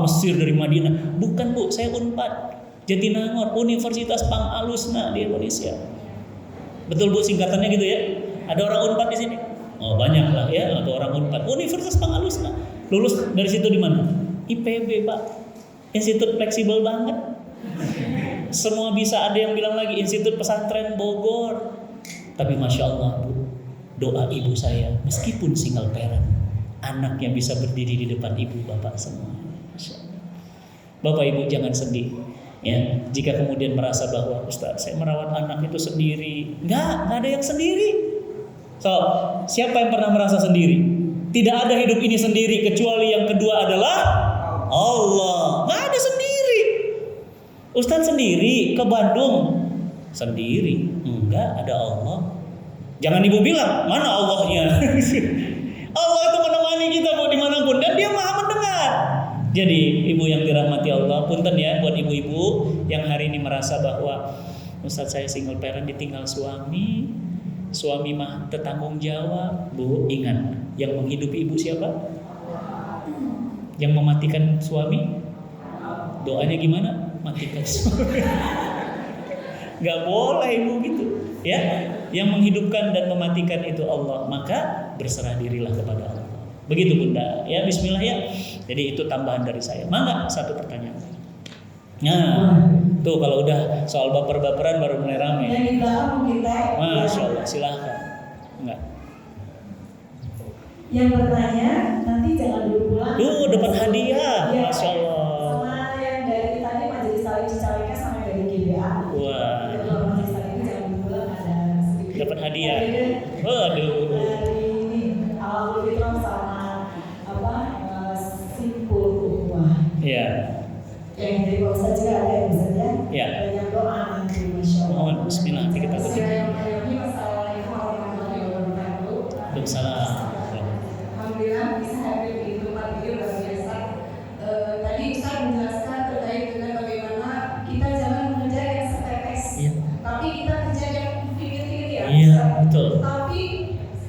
Mesir, dari Madinah. Bukan Bu, saya Unpad Jatinangor, Universitas Pang-Alusna di Indonesia. Betul Bu singkatannya gitu ya? Ada orang Unpad di sini? Oh banyak lah ya, ada orang Unpad. Universitas Pang-Alusna. Lulus dari situ di mana? IPB Pak. Institut fleksibel banget. Semua bisa, ada yang bilang lagi Institut Pesantren Bogor. Tapi Masya Allah Bu, doa ibu saya meskipun single parent, anaknya bisa berdiri di depan ibu bapak semua. Bapak ibu jangan sedih ya jika kemudian merasa bahwa Ustaz saya merawat anak itu sendiri. Enggak ada yang sendiri. So, siapa yang pernah merasa sendiri? Tidak ada hidup ini sendiri kecuali yang kedua adalah Allah. Enggak ada sendiri. Ustaz sendiri ke Bandung sendiri. Enggak, ada Allah. Jangan ibu bilang, mana Allahnya? Allah itu menemani kita mau dimanapun dan dia maha mendengar. Jadi ibu yang dirahmati Allah, punten ya buat ibu-ibu yang hari ini merasa bahwa Ustaz saya single parent ditinggal suami mah tertanggung jawab. Bu, ingat, yang menghidupi ibu siapa? Yang mematikan suami? Doanya gimana? Matikan suami. Gak boleh ibu gitu ya. Yang menghidupkan dan mematikan itu Allah, maka berserah dirilah kepada Allah. Begitu Bunda ya, bismillah ya. Jadi itu tambahan dari saya. Mangga satu pertanyaan. Nah tuh kalau udah soal baper-baperan baru mulai rame. Masya Allah, silahkan. Enggak. Yang bertanya nanti jangan dulu pulang. Dapat hadiah. Ya. Masya Allah. Sama yang dari tadi majelis taklim Cicalengka sama dari GBA. Wah. Majelis taklim jangan dulu pulang ada sedikit. dapat hadiah. Waduh. Ini awal fitrah sama simpul ukhuwah. Iya. Yang dari Pak Ustadz juga ada yang bisa ya. Iya. Banyak doa nanti, masya Allah. Mohon bismillah nanti kita tutup. Assalamualaikum warahmatullahi wabarakatuh. Waalaikumsalam. Alhamdulillah bisa hadir di tempat ini luar biasa. Tadi Ustaz menjelaskan terkait dengan bagaimana kita jangan mengejar yang setetes, Iya. tapi kita kejar yang pikir-pikir ya. Iya, betul. Tapi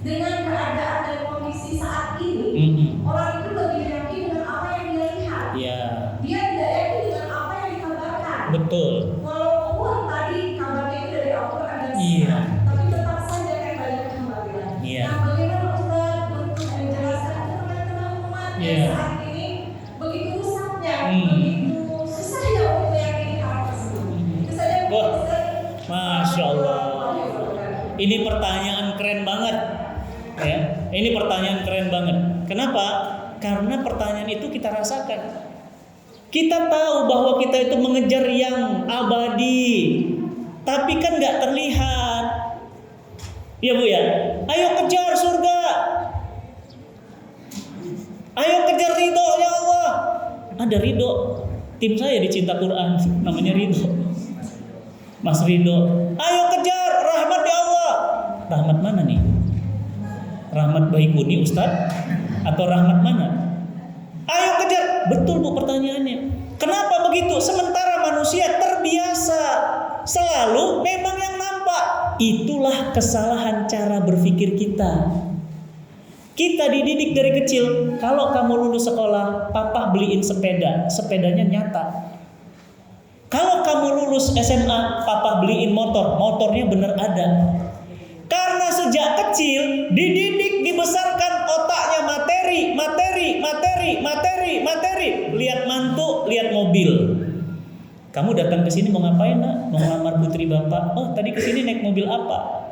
dengan keadaan dan kondisi saat ini, Mm-mm. orang itu lebih yakin dengan apa yang dia lihat. Iya, Dia tidak yakin dengan apa yang dikabarkan. betul. Walaupun tadi kabarnya itu dari Al-Quran dan Iya. Sunnah, tapi tetap saja kan banyak kekhawatiran. Iya. Nah, bagaimana Ustaz untuk menjelaskan ke teman-teman umat Iya. yang saat ini begitu rusaknya, Hmm. begitu susahnya untuk meyakini hal tersebut. Itu saja Wah, Ustaz. Masya Allah. Ini pertanyaan keren banget, ya. Ini pertanyaan keren banget. Kenapa? Karena pertanyaan itu kita rasakan. Kita tahu bahwa kita itu mengejar yang abadi, tapi kan nggak terlihat. Ya Bu ya, ayo kejar surga, ayo kejar ridho ya Allah. Ada ridho. Tim saya di Cinta Quran, namanya Ridho. Mas Ridho, ayo kejar rahmat ya Allah. Rahmat mana nih? Rahmat Baikuni Ustadz? Atau rahmat mana? Ayo kejar. Betul Bu pertanyaannya. Kenapa begitu? Sementara manusia terbiasa selalu memang yang nampak. Itulah kesalahan cara berpikir kita. Kita dididik dari kecil, kalau kamu lulus sekolah, papa beliin sepeda, sepedanya nyata. Kalau kamu lulus SMA, papa beliin motor, motornya bener ada. Karena sejak kecil dididik, dibesarkan otaknya materi. Lihat mantu, lihat mobil. Kamu datang ke sini mau ngapain nak? Mau ngelamar putri bapak? Oh tadi ke sini naik mobil apa?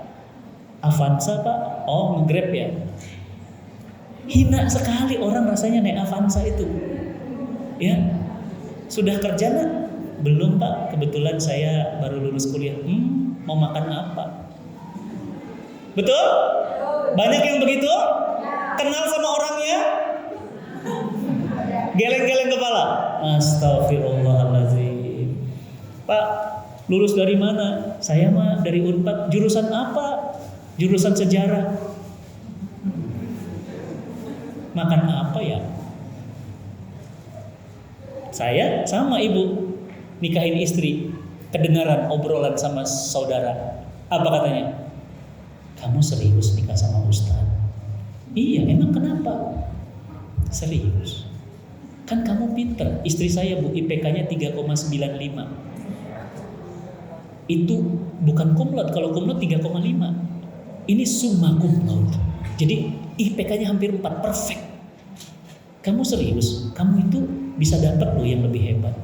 Avanza pak? Oh nge-Grab ya. Hina sekali orang rasanya naik Avanza itu. Ya, sudah kerja nak? Belum pak, kebetulan saya baru lulus kuliah. Mau makan apa? Betul? Banyak yang begitu? Kenal sama orangnya? Geleng-geleng kepala. Astagfirullahaladzim. Pak, lulus dari mana? Saya mah dari Unpad. Jurusan apa? Jurusan sejarah. Makan apa ya? Saya sama ibu nikahin istri, kedengaran obrolan sama saudara. Apa katanya? Kamu serius nikah sama Ustadz? Iya, emang kenapa? Serius. Kan kamu pinter. Istri saya Bu, IPK-nya 3,95. Itu bukan cum laude. Kalau cum laude 3,5. Ini summa cum laude. Jadi IPK-nya hampir 4, perfect. Kamu serius? Kamu itu bisa dapat loh yang lebih hebat.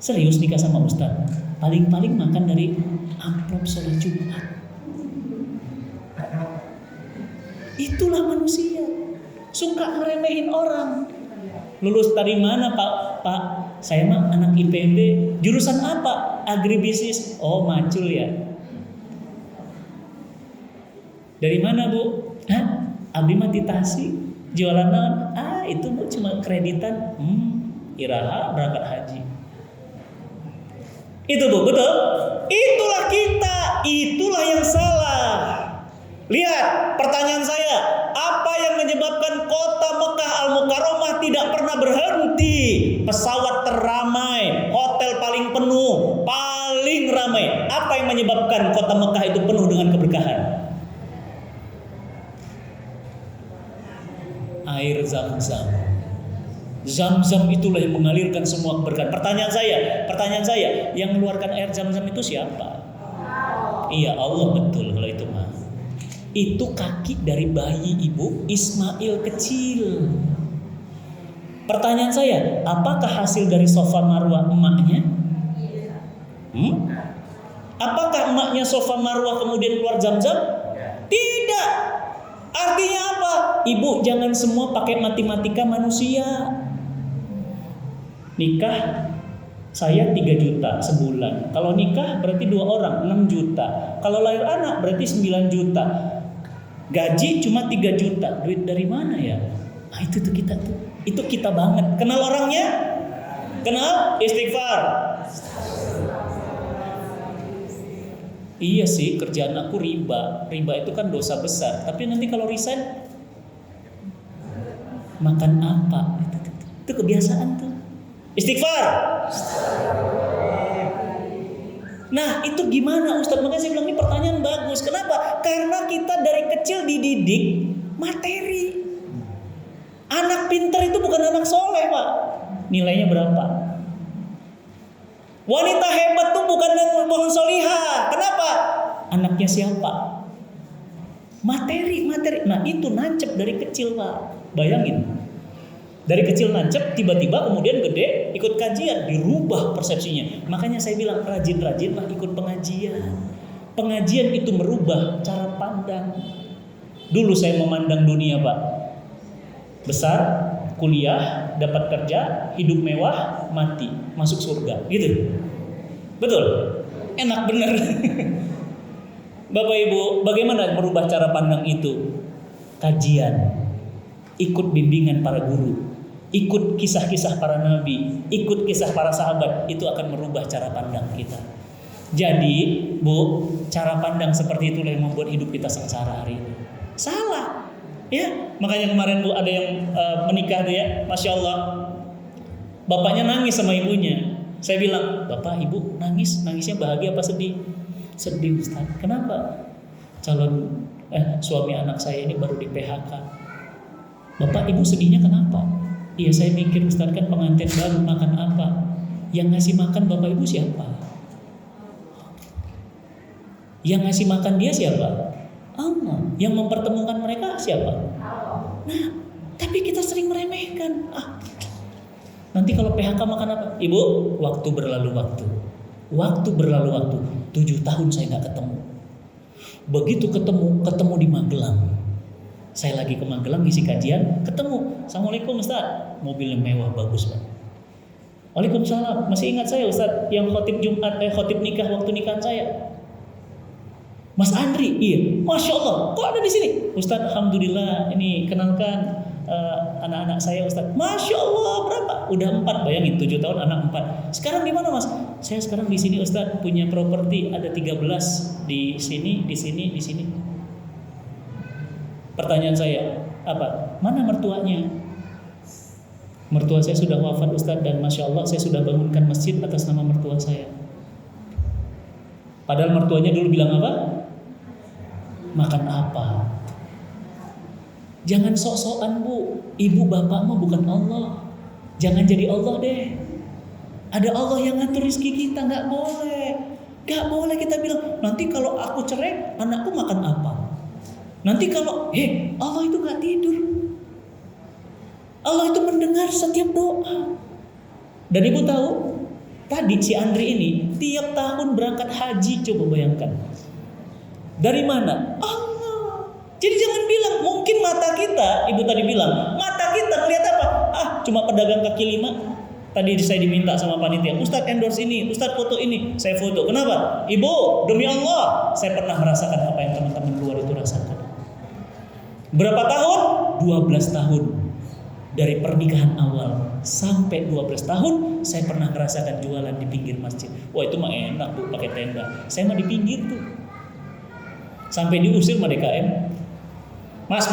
Serius nikah sama Ustadz? Paling-paling makan dari amplop sholat Jumat. Itulah manusia. Suka ngeremehin orang. Lulus dari mana Pak? Pak, saya mah anak IPB. Jurusan apa? Agribisnis. Oh macul ya. Dari mana Bu? Hah? Abdi mah di Tasik. Jualan naon? Itu Bu cuma kreditan. Iraha berangkat haji. Itu Bu, betul? Itulah kita. Itulah yang salah. Lihat pertanyaan saya, apa yang menyebabkan kota Mekah Al-Mukarramah tidak pernah berhenti? Pesawat teramai, hotel paling penuh, paling ramai. Apa yang menyebabkan kota Mekah itu penuh dengan keberkahan? Air Zam-Zam. Zam-Zam itulah yang mengalirkan semua keberkahan. Pertanyaan saya, yang mengeluarkan air Zam-Zam itu siapa? Iya, Allah, betul kalau itu mah. Itu kaki dari bayi ibu Ismail kecil. Pertanyaan saya, apakah hasil dari Safa Marwah emaknya? Apakah emaknya Safa Marwah kemudian keluar Zam-Zam? Tidak. Artinya apa? Ibu jangan semua pakai matematika manusia. Nikah Saya 3 juta sebulan. Kalau nikah berarti 2 orang 6 juta. Kalau lahir anak berarti 9 juta. Gaji cuma 3 juta. Duit dari mana ya? Nah, itu tuh kita tuh. Itu kita banget. Kenal orangnya? Kenal? Istighfar. Iya sih, kerjaan aku riba. Riba itu kan dosa besar. Tapi nanti kalau resign makan apa? Itu kebiasaan tuh. Istighfar. Nah, itu gimana Ustadz? Makanya saya bilang ini pertanyaan bagus. Kenapa? Karena kita dari kecil dididik materi. Anak pintar itu bukan anak soleh, Pak. Nilainya berapa? Wanita hebat tuh bukan yang mohon solihah. Kenapa? Anaknya siapa? Materi. Nah, itu nancep dari kecil, Pak. Bayangin. Dari kecil nancep, tiba-tiba kemudian gede ikut kajian, dirubah persepsinya. Makanya saya bilang rajin-rajinlah ikut pengajian. Pengajian itu merubah cara pandang. Dulu saya memandang dunia, Pak. Besar, kuliah, dapat kerja, hidup mewah, mati, masuk surga, gitu. Betul? Enak bener. Bapak Ibu, bagaimana merubah cara pandang itu? Kajian, ikut bimbingan para guru, ikut kisah-kisah para nabi, ikut kisah para sahabat, itu akan merubah cara pandang kita. Jadi, Bu, cara pandang seperti itulah yang membuat hidup kita sengsara hari ini. Salah. Ya, makanya kemarin Bu ada yang menikah tuh ya, Masya Allah. Bapaknya nangis sama ibunya. Saya bilang, Bapak, Ibu nangisnya bahagia apa sedih? Sedih, Ustaz. Kenapa? Suami anak saya ini baru di PHK. Bapak, Ibu sedihnya kenapa? Iya, saya mikir Ustaz, kan pengantin baru, makan apa? Yang ngasih makan Bapak Ibu siapa? Yang ngasih makan dia siapa? Allah. Yang mempertemukan mereka siapa? Nah, tapi kita sering meremehkan. Nanti kalau PHK makan apa? Ibu, waktu berlalu waktu. 7 tahun saya nggak ketemu. Begitu ketemu di Magelang. Saya lagi ke Magelang ngisi kajian, ketemu. Assalamualaikum Ustaz. Mobilnya mewah bagus, Pak. Waalaikumsalam. Masih ingat saya Ustaz yang khotib nikah waktu nikahan saya? Mas Andri, iya. Masya Allah, kok ada di sini? Ustaz, alhamdulillah, ini kenalkan anak-anak saya Ustaz. Masya Allah, berapa? Udah 4, bayangin 7 tahun anak 4. Sekarang di mana Mas? Saya sekarang di sini Ustaz, punya properti ada 13 di sini. Pertanyaan saya, apa? Mana mertuanya? Mertua saya sudah wafat Ustaz, dan Masya Allah saya sudah bangunkan masjid atas nama mertua saya. Padahal mertuanya dulu bilang apa? Makan apa? Jangan sok-sokan Bu. Ibu bapak mah bukan Allah. Jangan jadi Allah deh. Ada Allah yang ngatur rezeki kita. Gak boleh kita bilang, nanti kalau aku cerai, anakku makan apa? Nanti kalau Allah itu gak tidur. Allah itu mendengar setiap doa. Dan Ibu tahu, tadi si Andri ini tiap tahun berangkat haji. Coba bayangkan. Dari mana? Allah. Jadi jangan bilang, mungkin mata kita, Ibu tadi bilang, mata kita melihat apa? Cuma pedagang kaki 5. Tadi saya diminta sama panitia, Ustadz endorse ini, Ustadz foto ini. Saya foto. Kenapa? Ibu, demi Allah, saya pernah merasakan apa yang teman-teman luar itu rasakan. Berapa tahun? 12 tahun. Dari pernikahan awal sampai 12 tahun, saya pernah merasakan jualan di pinggir masjid. Wah, itu mah enak tuh, pakai tenda. Saya mah di pinggir tuh. Sampai diusir sama DKM. Mas,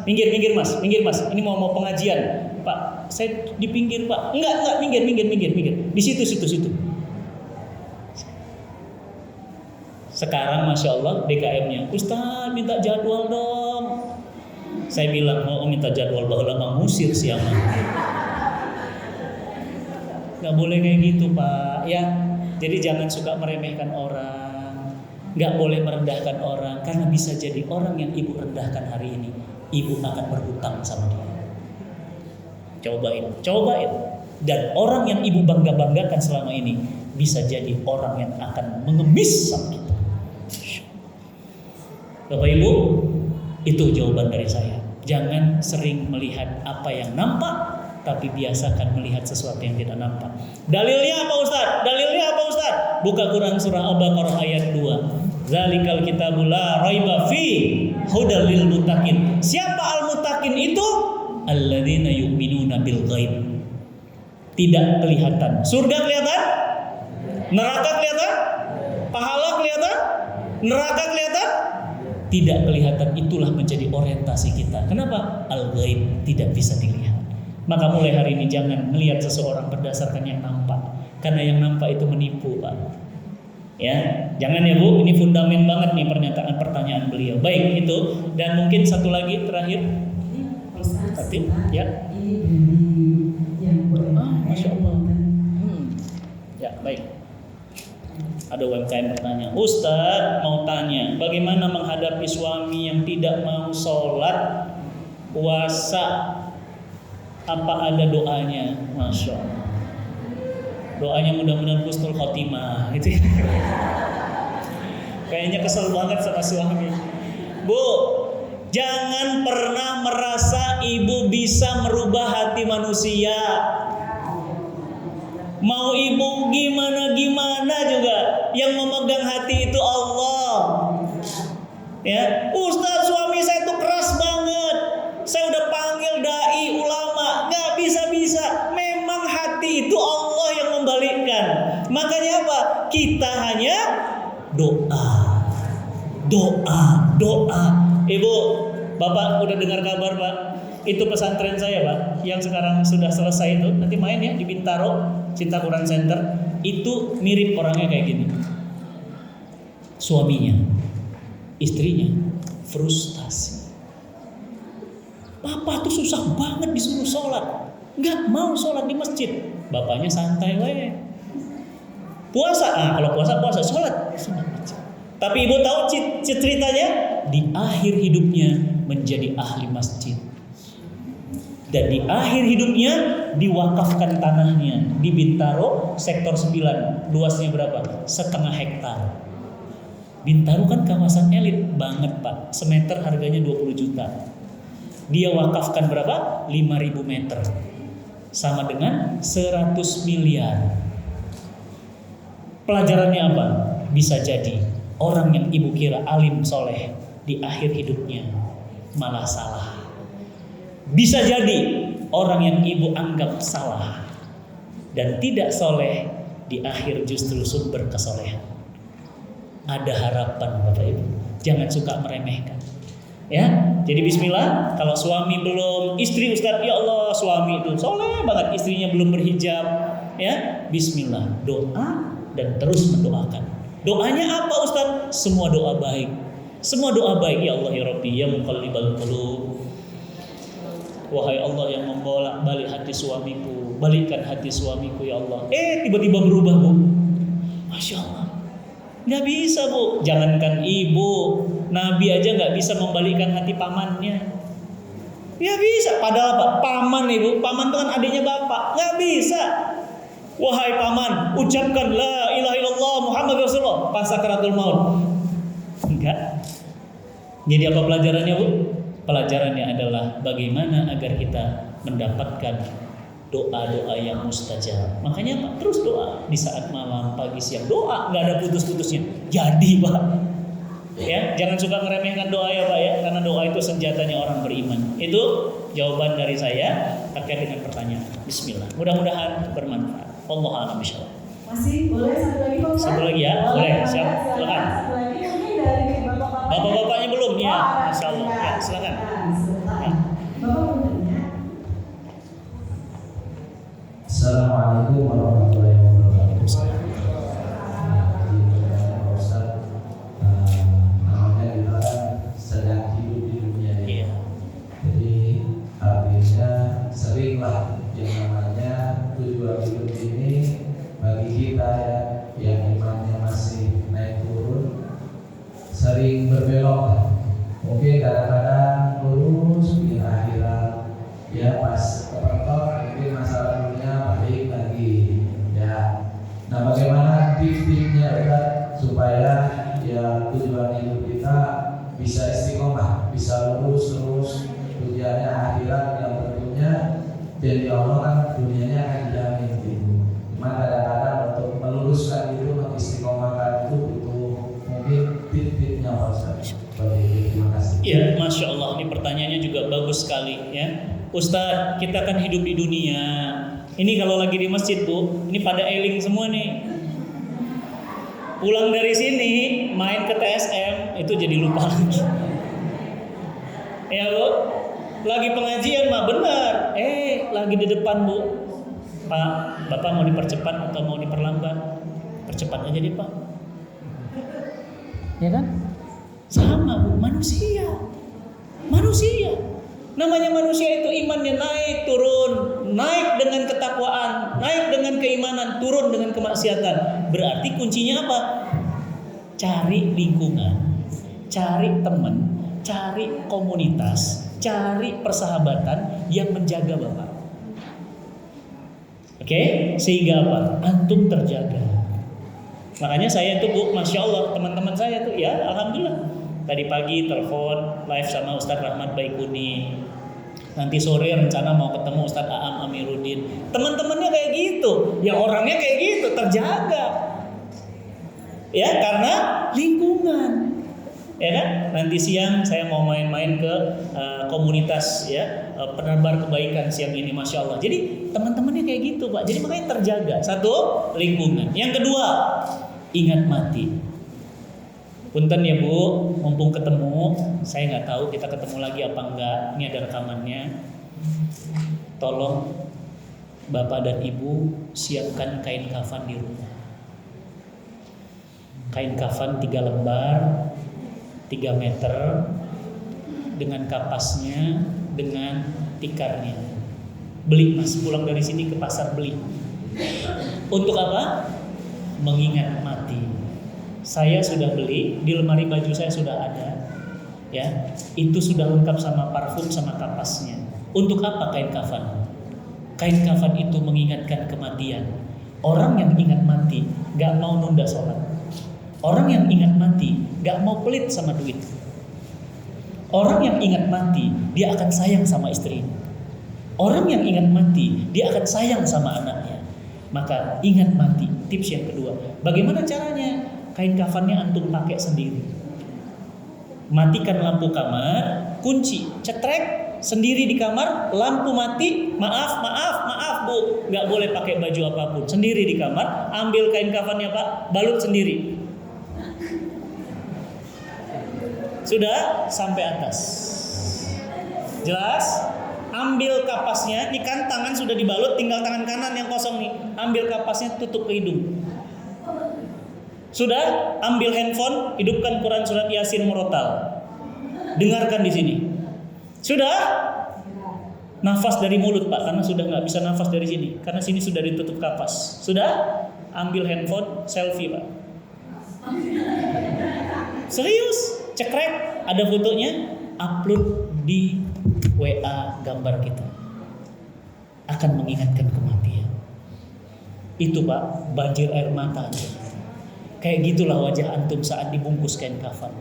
minggir mas. Ini mau pengajian. Pak, saya di pinggir Pak. Enggak, minggir. Di situ. Sekarang Masya Allah DKM-nya, Ustaz minta jadwal dong. Saya bilang, mau minta jadwal bahwa ngusir siapa. Gak boleh kayak gitu Pak. Ya, jadi jangan suka meremehkan orang. Gak boleh merendahkan orang, karena bisa jadi orang yang Ibu rendahkan hari ini, Ibu akan berhutang sama dia. Cobain. Dan orang yang Ibu banggakan selama ini bisa jadi orang yang akan mengemis sama kita. Bapak Ibu, itu jawaban dari saya. Jangan sering melihat apa yang nampak, tapi biasakan melihat sesuatu yang tidak nampak. Dalilnya apa Ustaz? Dalilnya apa Ustaz? Buka Quran surah Al-Baqarah ayat 2. Zalikal kitabul la raiba fi hudal lil muttaqin. Siapa al-muttaqin itu? Alladzina yu'minuna bil ghaib. Tidak kelihatan. Surga kelihatan? Neraka kelihatan? Pahala kelihatan? Neraka kelihatan? Tidak kelihatan. Itulah menjadi orientasi kita. Kenapa? Al-ghaib tidak bisa dilihat. Maka mulai hari ini jangan melihat seseorang berdasarkan yang nampak, karena yang nampak itu menipu, Pak. Ya, jangan ya Bu. Ini fundamen banget nih pertanyaan beliau. Baik itu, dan mungkin satu lagi terakhir. Tapi ya. Masya Allah. Ya baik. Ada UMKM bertanya, Ustadz mau tanya, bagaimana menghadapi suami yang tidak mau sholat puasa? Apa ada doanya? Masya Allah. Doanya mudah-mudahan husnul khotimah. Itu. Kayaknya kesel banget sama suami. Bu, jangan pernah merasa ibu bisa merubah hati manusia. Mau ibu gimana juga, yang memegang hati itu Allah. Ya, Ustaz, suami saya itu keras banget. Saya udah panggil dai, ulama, nggak bisa. Memang hati itu Allah yang membalikkan. Makanya apa? Kita hanya doa. Ibu, Bapak udah dengar kabar Pak? Itu pesantren saya Pak, yang sekarang sudah selesai itu. Nanti main ya di Bintaro, Cinta Quran Center. Itu mirip orangnya kayak gini. Suaminya, istrinya frustasi. Papa tuh susah banget disuruh sholat, nggak mau sholat di masjid. Bapaknya santai weh. Puasa, kalau puasa sholat. Tapi ibu tahu ceritanya, di akhir hidupnya menjadi ahli masjid. Dan di akhir hidupnya diwakafkan tanahnya di Bintaro sektor 9. Luasnya berapa? 0,5 hektar. Bintaro kan kawasan elit banget Pak. Semeter harganya 20 juta. Dia wakafkan berapa? 5.000 meter. Sama dengan 100 miliar. Pelajarannya apa? Bisa jadi orang yang ibu kira alim soleh, di akhir hidupnya malah salah. Bisa jadi orang yang ibu anggap salah dan tidak soleh, di akhir justru sumber kesolehan. Ada harapan Bapak Ibu. Jangan suka meremehkan. Ya, jadi bismillah. Kalau suami belum, istri Ustadz, ya Allah suami itu soleh banget, istrinya belum berhijab. Ya, bismillah, doa dan terus mendoakan. Doanya apa Ustadz? Semua doa baik. Semua doa baik. Ya Allah ya Rabbi ya muqallibal qulub. Wahai Allah yang membolak-balik hati suamiku, balikkan hati suamiku ya Allah. Tiba-tiba berubah Bu. Masya Allah. Nggak bisa Bu. Jangankan ibu, Nabi aja nggak bisa membalikkan hati pamannya. Ya bisa. Padahal apa? Paman ibu, paman itu kan adiknya bapak. Nggak bisa. Wahai paman, ucapkan la ilaha illallah Muhammad Rasulullah pas sakaratul maut. Enggak. Jadi apa pelajarannya Bu? Pelajarannya adalah bagaimana agar kita mendapatkan doa-doa yang mustajab. Makanya Pak, terus doa di saat malam, pagi, siang. Doa, nggak ada putus-putusnya. Jadi Pak, ya jangan suka meremehkan doa ya Pak ya, karena doa itu senjatanya orang beriman. Itu jawaban dari saya terkait dengan pertanyaan. Bismillah. Mudah-mudahan bermanfaat. Wallahu a'lam bishawab. Masih boleh satu lagi Pak? Satu lagi ya, boleh. Siap, silakan. Satu lagi mungkin dari bapak-bapak. Bapak-bapaknya belum ya, Masya Allah. Ya, silakan. Ya. Bapak bertanya. Assalamualaikum warahmatullahi wabarakatuh. Namanya kita kan sedang hidup di dunia ini. Iya. Jadi artinya seringlah yang namanya tujuan hidup ini bagi kita ya, yang imannya masih naik turun, sering berbelok. Mungkin kadang-kadang lurus di akhirat, ya pas kepentok mungkin masalah dunia balik lagi, ya. Nah bagaimana tips-tipsnya supaya ya tujuan hidup kita bisa istiqomah, bisa lurus terus, tujuannya akhirat yang tentunya jadi Allah Iya Pak Ustaz. Terima kasih. Ya, Masya Allah, ini pertanyaannya juga bagus sekali ya. Ustadz, kita kan hidup di dunia. Ini kalau lagi di masjid Bu, ini pada eling semua nih. Pulang dari sini, main ke TSM, itu jadi lupa lagi. Ya Bu, lagi pengajian mah benar. Lagi di depan Bu. Pak, Bapak mau dipercepat atau mau diperlambat? Percepat aja deh Pak. Ya kan? Sama Bu, manusia. Namanya manusia itu imannya naik turun, naik dengan ketakwaan, naik dengan keimanan, turun dengan kemaksiatan. Berarti kuncinya apa? Cari lingkungan, cari teman, cari komunitas, cari persahabatan yang menjaga Bapak. Oke? Sehingga apa? Antum terjaga. Makanya saya tuh Bu, Masya Allah, teman-teman saya tuh ya Alhamdulillah. Tadi pagi telepon live sama Ustadz Rahmat Baikuni. Nanti sore rencana mau ketemu Ustadz Aam Amiruddin. Teman-temannya kayak gitu, yang orangnya kayak gitu, terjaga. Ya, karena lingkungan. Ya kan? Nanti siang saya mau main-main ke komunitas ya, penebar kebaikan siang ini, Masya Allah. Jadi teman-temannya kayak gitu Pak. Jadi makanya terjaga. Satu, lingkungan. Yang kedua, ingat mati. Punten ya Bu, mumpung ketemu, saya nggak tahu kita ketemu lagi apa enggak. Ini ada rekamannya. Tolong Bapak dan Ibu siapkan kain kafan di rumah. Kain kafan 3 lembar, 3 meter, dengan kapasnya, dengan tikarnya. Beli Mas, pulang dari sini ke pasar beli. Untuk apa? Mengingat mati. Saya sudah beli, di lemari baju saya sudah ada, ya. Itu sudah lengkap sama parfum sama kapasnya. Untuk apa kain kafan? Kain kafan itu mengingatkan kematian. Orang yang ingat mati, gak mau nunda sholat. Orang yang ingat mati, gak mau pelit sama duit. Orang yang ingat mati, dia akan sayang sama istrinya. Orang yang ingat mati, dia akan sayang sama anaknya. Maka ingat mati. Tips yang kedua, bagaimana caranya? Kain kafannya antum pakai sendiri. Matikan lampu kamar, kunci, cetrek sendiri di kamar, lampu mati, maaf Bu, nggak boleh pakai baju apapun, sendiri di kamar, ambil kain kafannya Pak, balut sendiri. Sudah sampai atas. Jelas? Ambil kapasnya, ini kan tangan sudah dibalut, tinggal tangan kanan yang kosong nih. Ambil kapasnya, tutup ke hidung. Sudah, ambil handphone, hidupkan Quran surat Yasin Murotal. Dengarkan di sini. Sudah? Nafas dari mulut Pak, karena sudah nggak bisa nafas dari sini, karena sini sudah ditutup kapas. Sudah? Ambil handphone, selfie Pak. Serius? Cekrek, ada fotonya, upload di WA gambar kita. Akan mengingatkan kematian. Itu Pak, banjir air mata aja. Kayak gitulah wajah antum saat dibungkus kain kafan.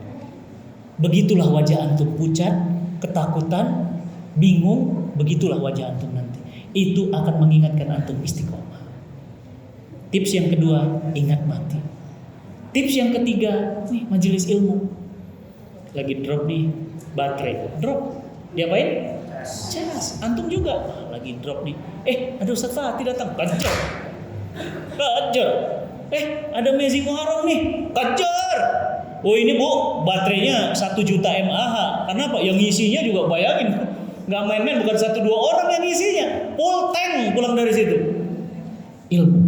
Begitulah wajah antum pucat, ketakutan, bingung. Begitulah wajah antum nanti. Itu akan mengingatkan antum istiqomah. Tips yang kedua, ingat mati. Tips yang ketiga, nih majelis ilmu. Lagi drop nih baterai, drop. Diapain? Cas. Antum juga lagi drop nih. Ada Ustadz Fatih datang, kejar. Ada Mezi Muharram nih, kejar. Oh ini Bu, baterainya 1 juta mAh. Kenapa? Yang ngisinya juga bayangin, nggak main-main, bukan 1-2 orang yang ngisinya, full tank pulang dari situ. Ilmu.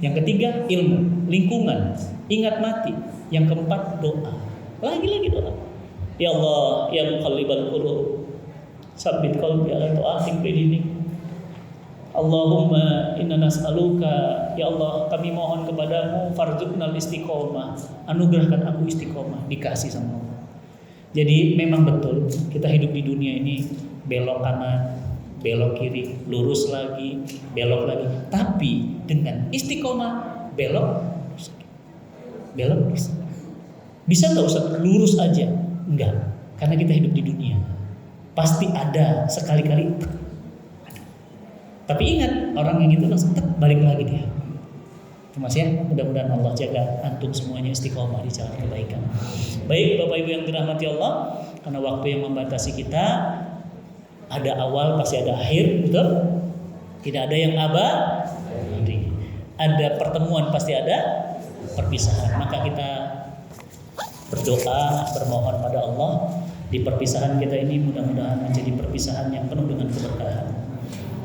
Yang ketiga ilmu, lingkungan, ingat mati. Yang keempat doa. Lagi doa. Ya Allah, ya muqallibal qulub, sabbit qalbi ala ta'atik bidinik. Allahumma inna nas'aluka, ya Allah kami mohon kepadamu, farzuqnal istiqomah, anugerahkan aku istiqomah. Dikasih sama Allah. Jadi memang betul kita hidup di dunia ini belok kanan, belok kiri, lurus lagi, belok lagi. Tapi dengan istiqomah belok bisa nggak Ustaz lurus aja? Enggak, karena kita hidup di dunia. Pasti ada sekali-kali. Tapi ingat, orang yang itu langsung balik lagi dia. Mas ya, mudah-mudahan Allah jaga antum semuanya istiqomah di jalan kebaikan. Baik Bapak Ibu yang dirahmati Allah, karena waktu yang membatasi kita, ada awal pasti ada akhir, betul? Tidak ada yang abadi. Ada pertemuan pasti ada perpisahan. Maka kita berdoa, bermohon pada Allah di perpisahan kita ini mudah-mudahan menjadi perpisahan yang penuh dengan keberkahan.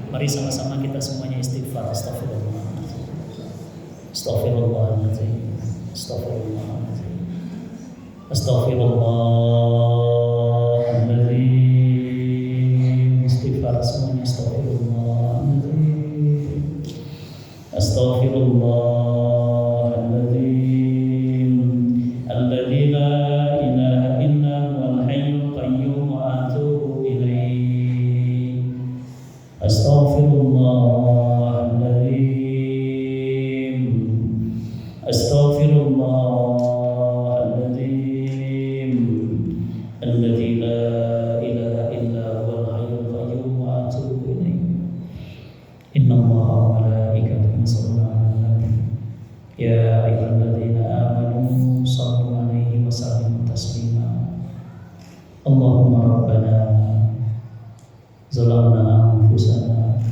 Mari sama-sama kita semuanya istighfar. Astaghfirullahaladzim. Astaghfirullahaladzim. Istighfar semuanya. Astaghfirullahaladzim. Alladzi la ilaha illa huwal hayyul qayyum wa atubu ilaih. Astaghfirullahaladzim. Astaghfirullahaladzim. Alladzi la ilaha illa huwal hayyul qayyum wa atubu ilaih. Innallaha wa malaikatahu yusholluna 'alan nabi. Ya ayyuhalladzina amanu shallu 'alaihi wa sallimu taslima. Allahumma rabbana zalamna anfusana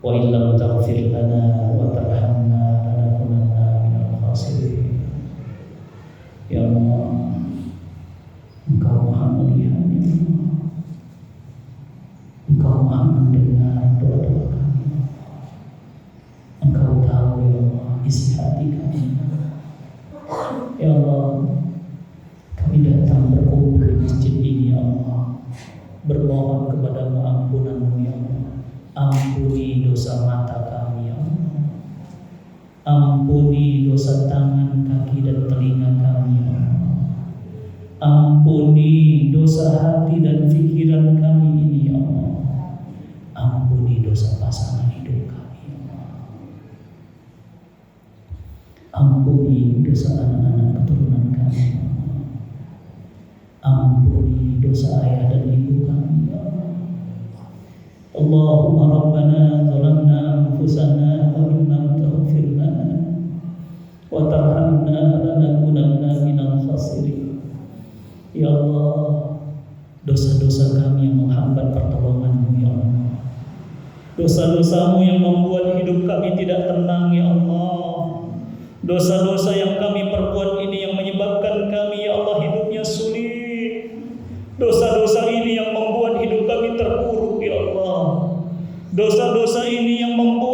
wa illam taghfir lana wa tarhamna lanakunanna minal khasirin. Ya Allah, Engkau Maha melihat, ya Allah. Engkau Maha mendengar doa-doa kami. Engkau tahu ya Allah isi hati kami. Ya Allah, kami datang berkumpul di masjid ini ya Allah, bermohon kepadamu ampunanmu ya Allah. Ampuni dosa mata kami ya Allah. Ampuni dosa tangan, kaki dan telinga kami ya Allah. Ampuni dosa hati dan pikiran kami ini ya Allah. Ampuni dosa pasangan hidup kami ya Allah. Ampuni dosa anak-anak keturunan kami ya Allah. Ampuni dosa ayah dan ibu kami ya Allah. Allahumma rabbana zalamna anfusana wa illam taghfir lana wa tarhamna lanakunanna minal khasirin. Ya Allah, dosa-dosa kami yang menghambat pertolongan-Mu ya Allah. Dosa-dosa-Mu yang membuat hidup kami tidak tenang ya Allah. Dosa-dosa yang kami perbuat ini yang menyebabkan kami ya Allah hidupnya sulit. Dosa-dosa ini yang membuat hidup kami terpuruk ya Allah. Dosa-dosa ini yang membuat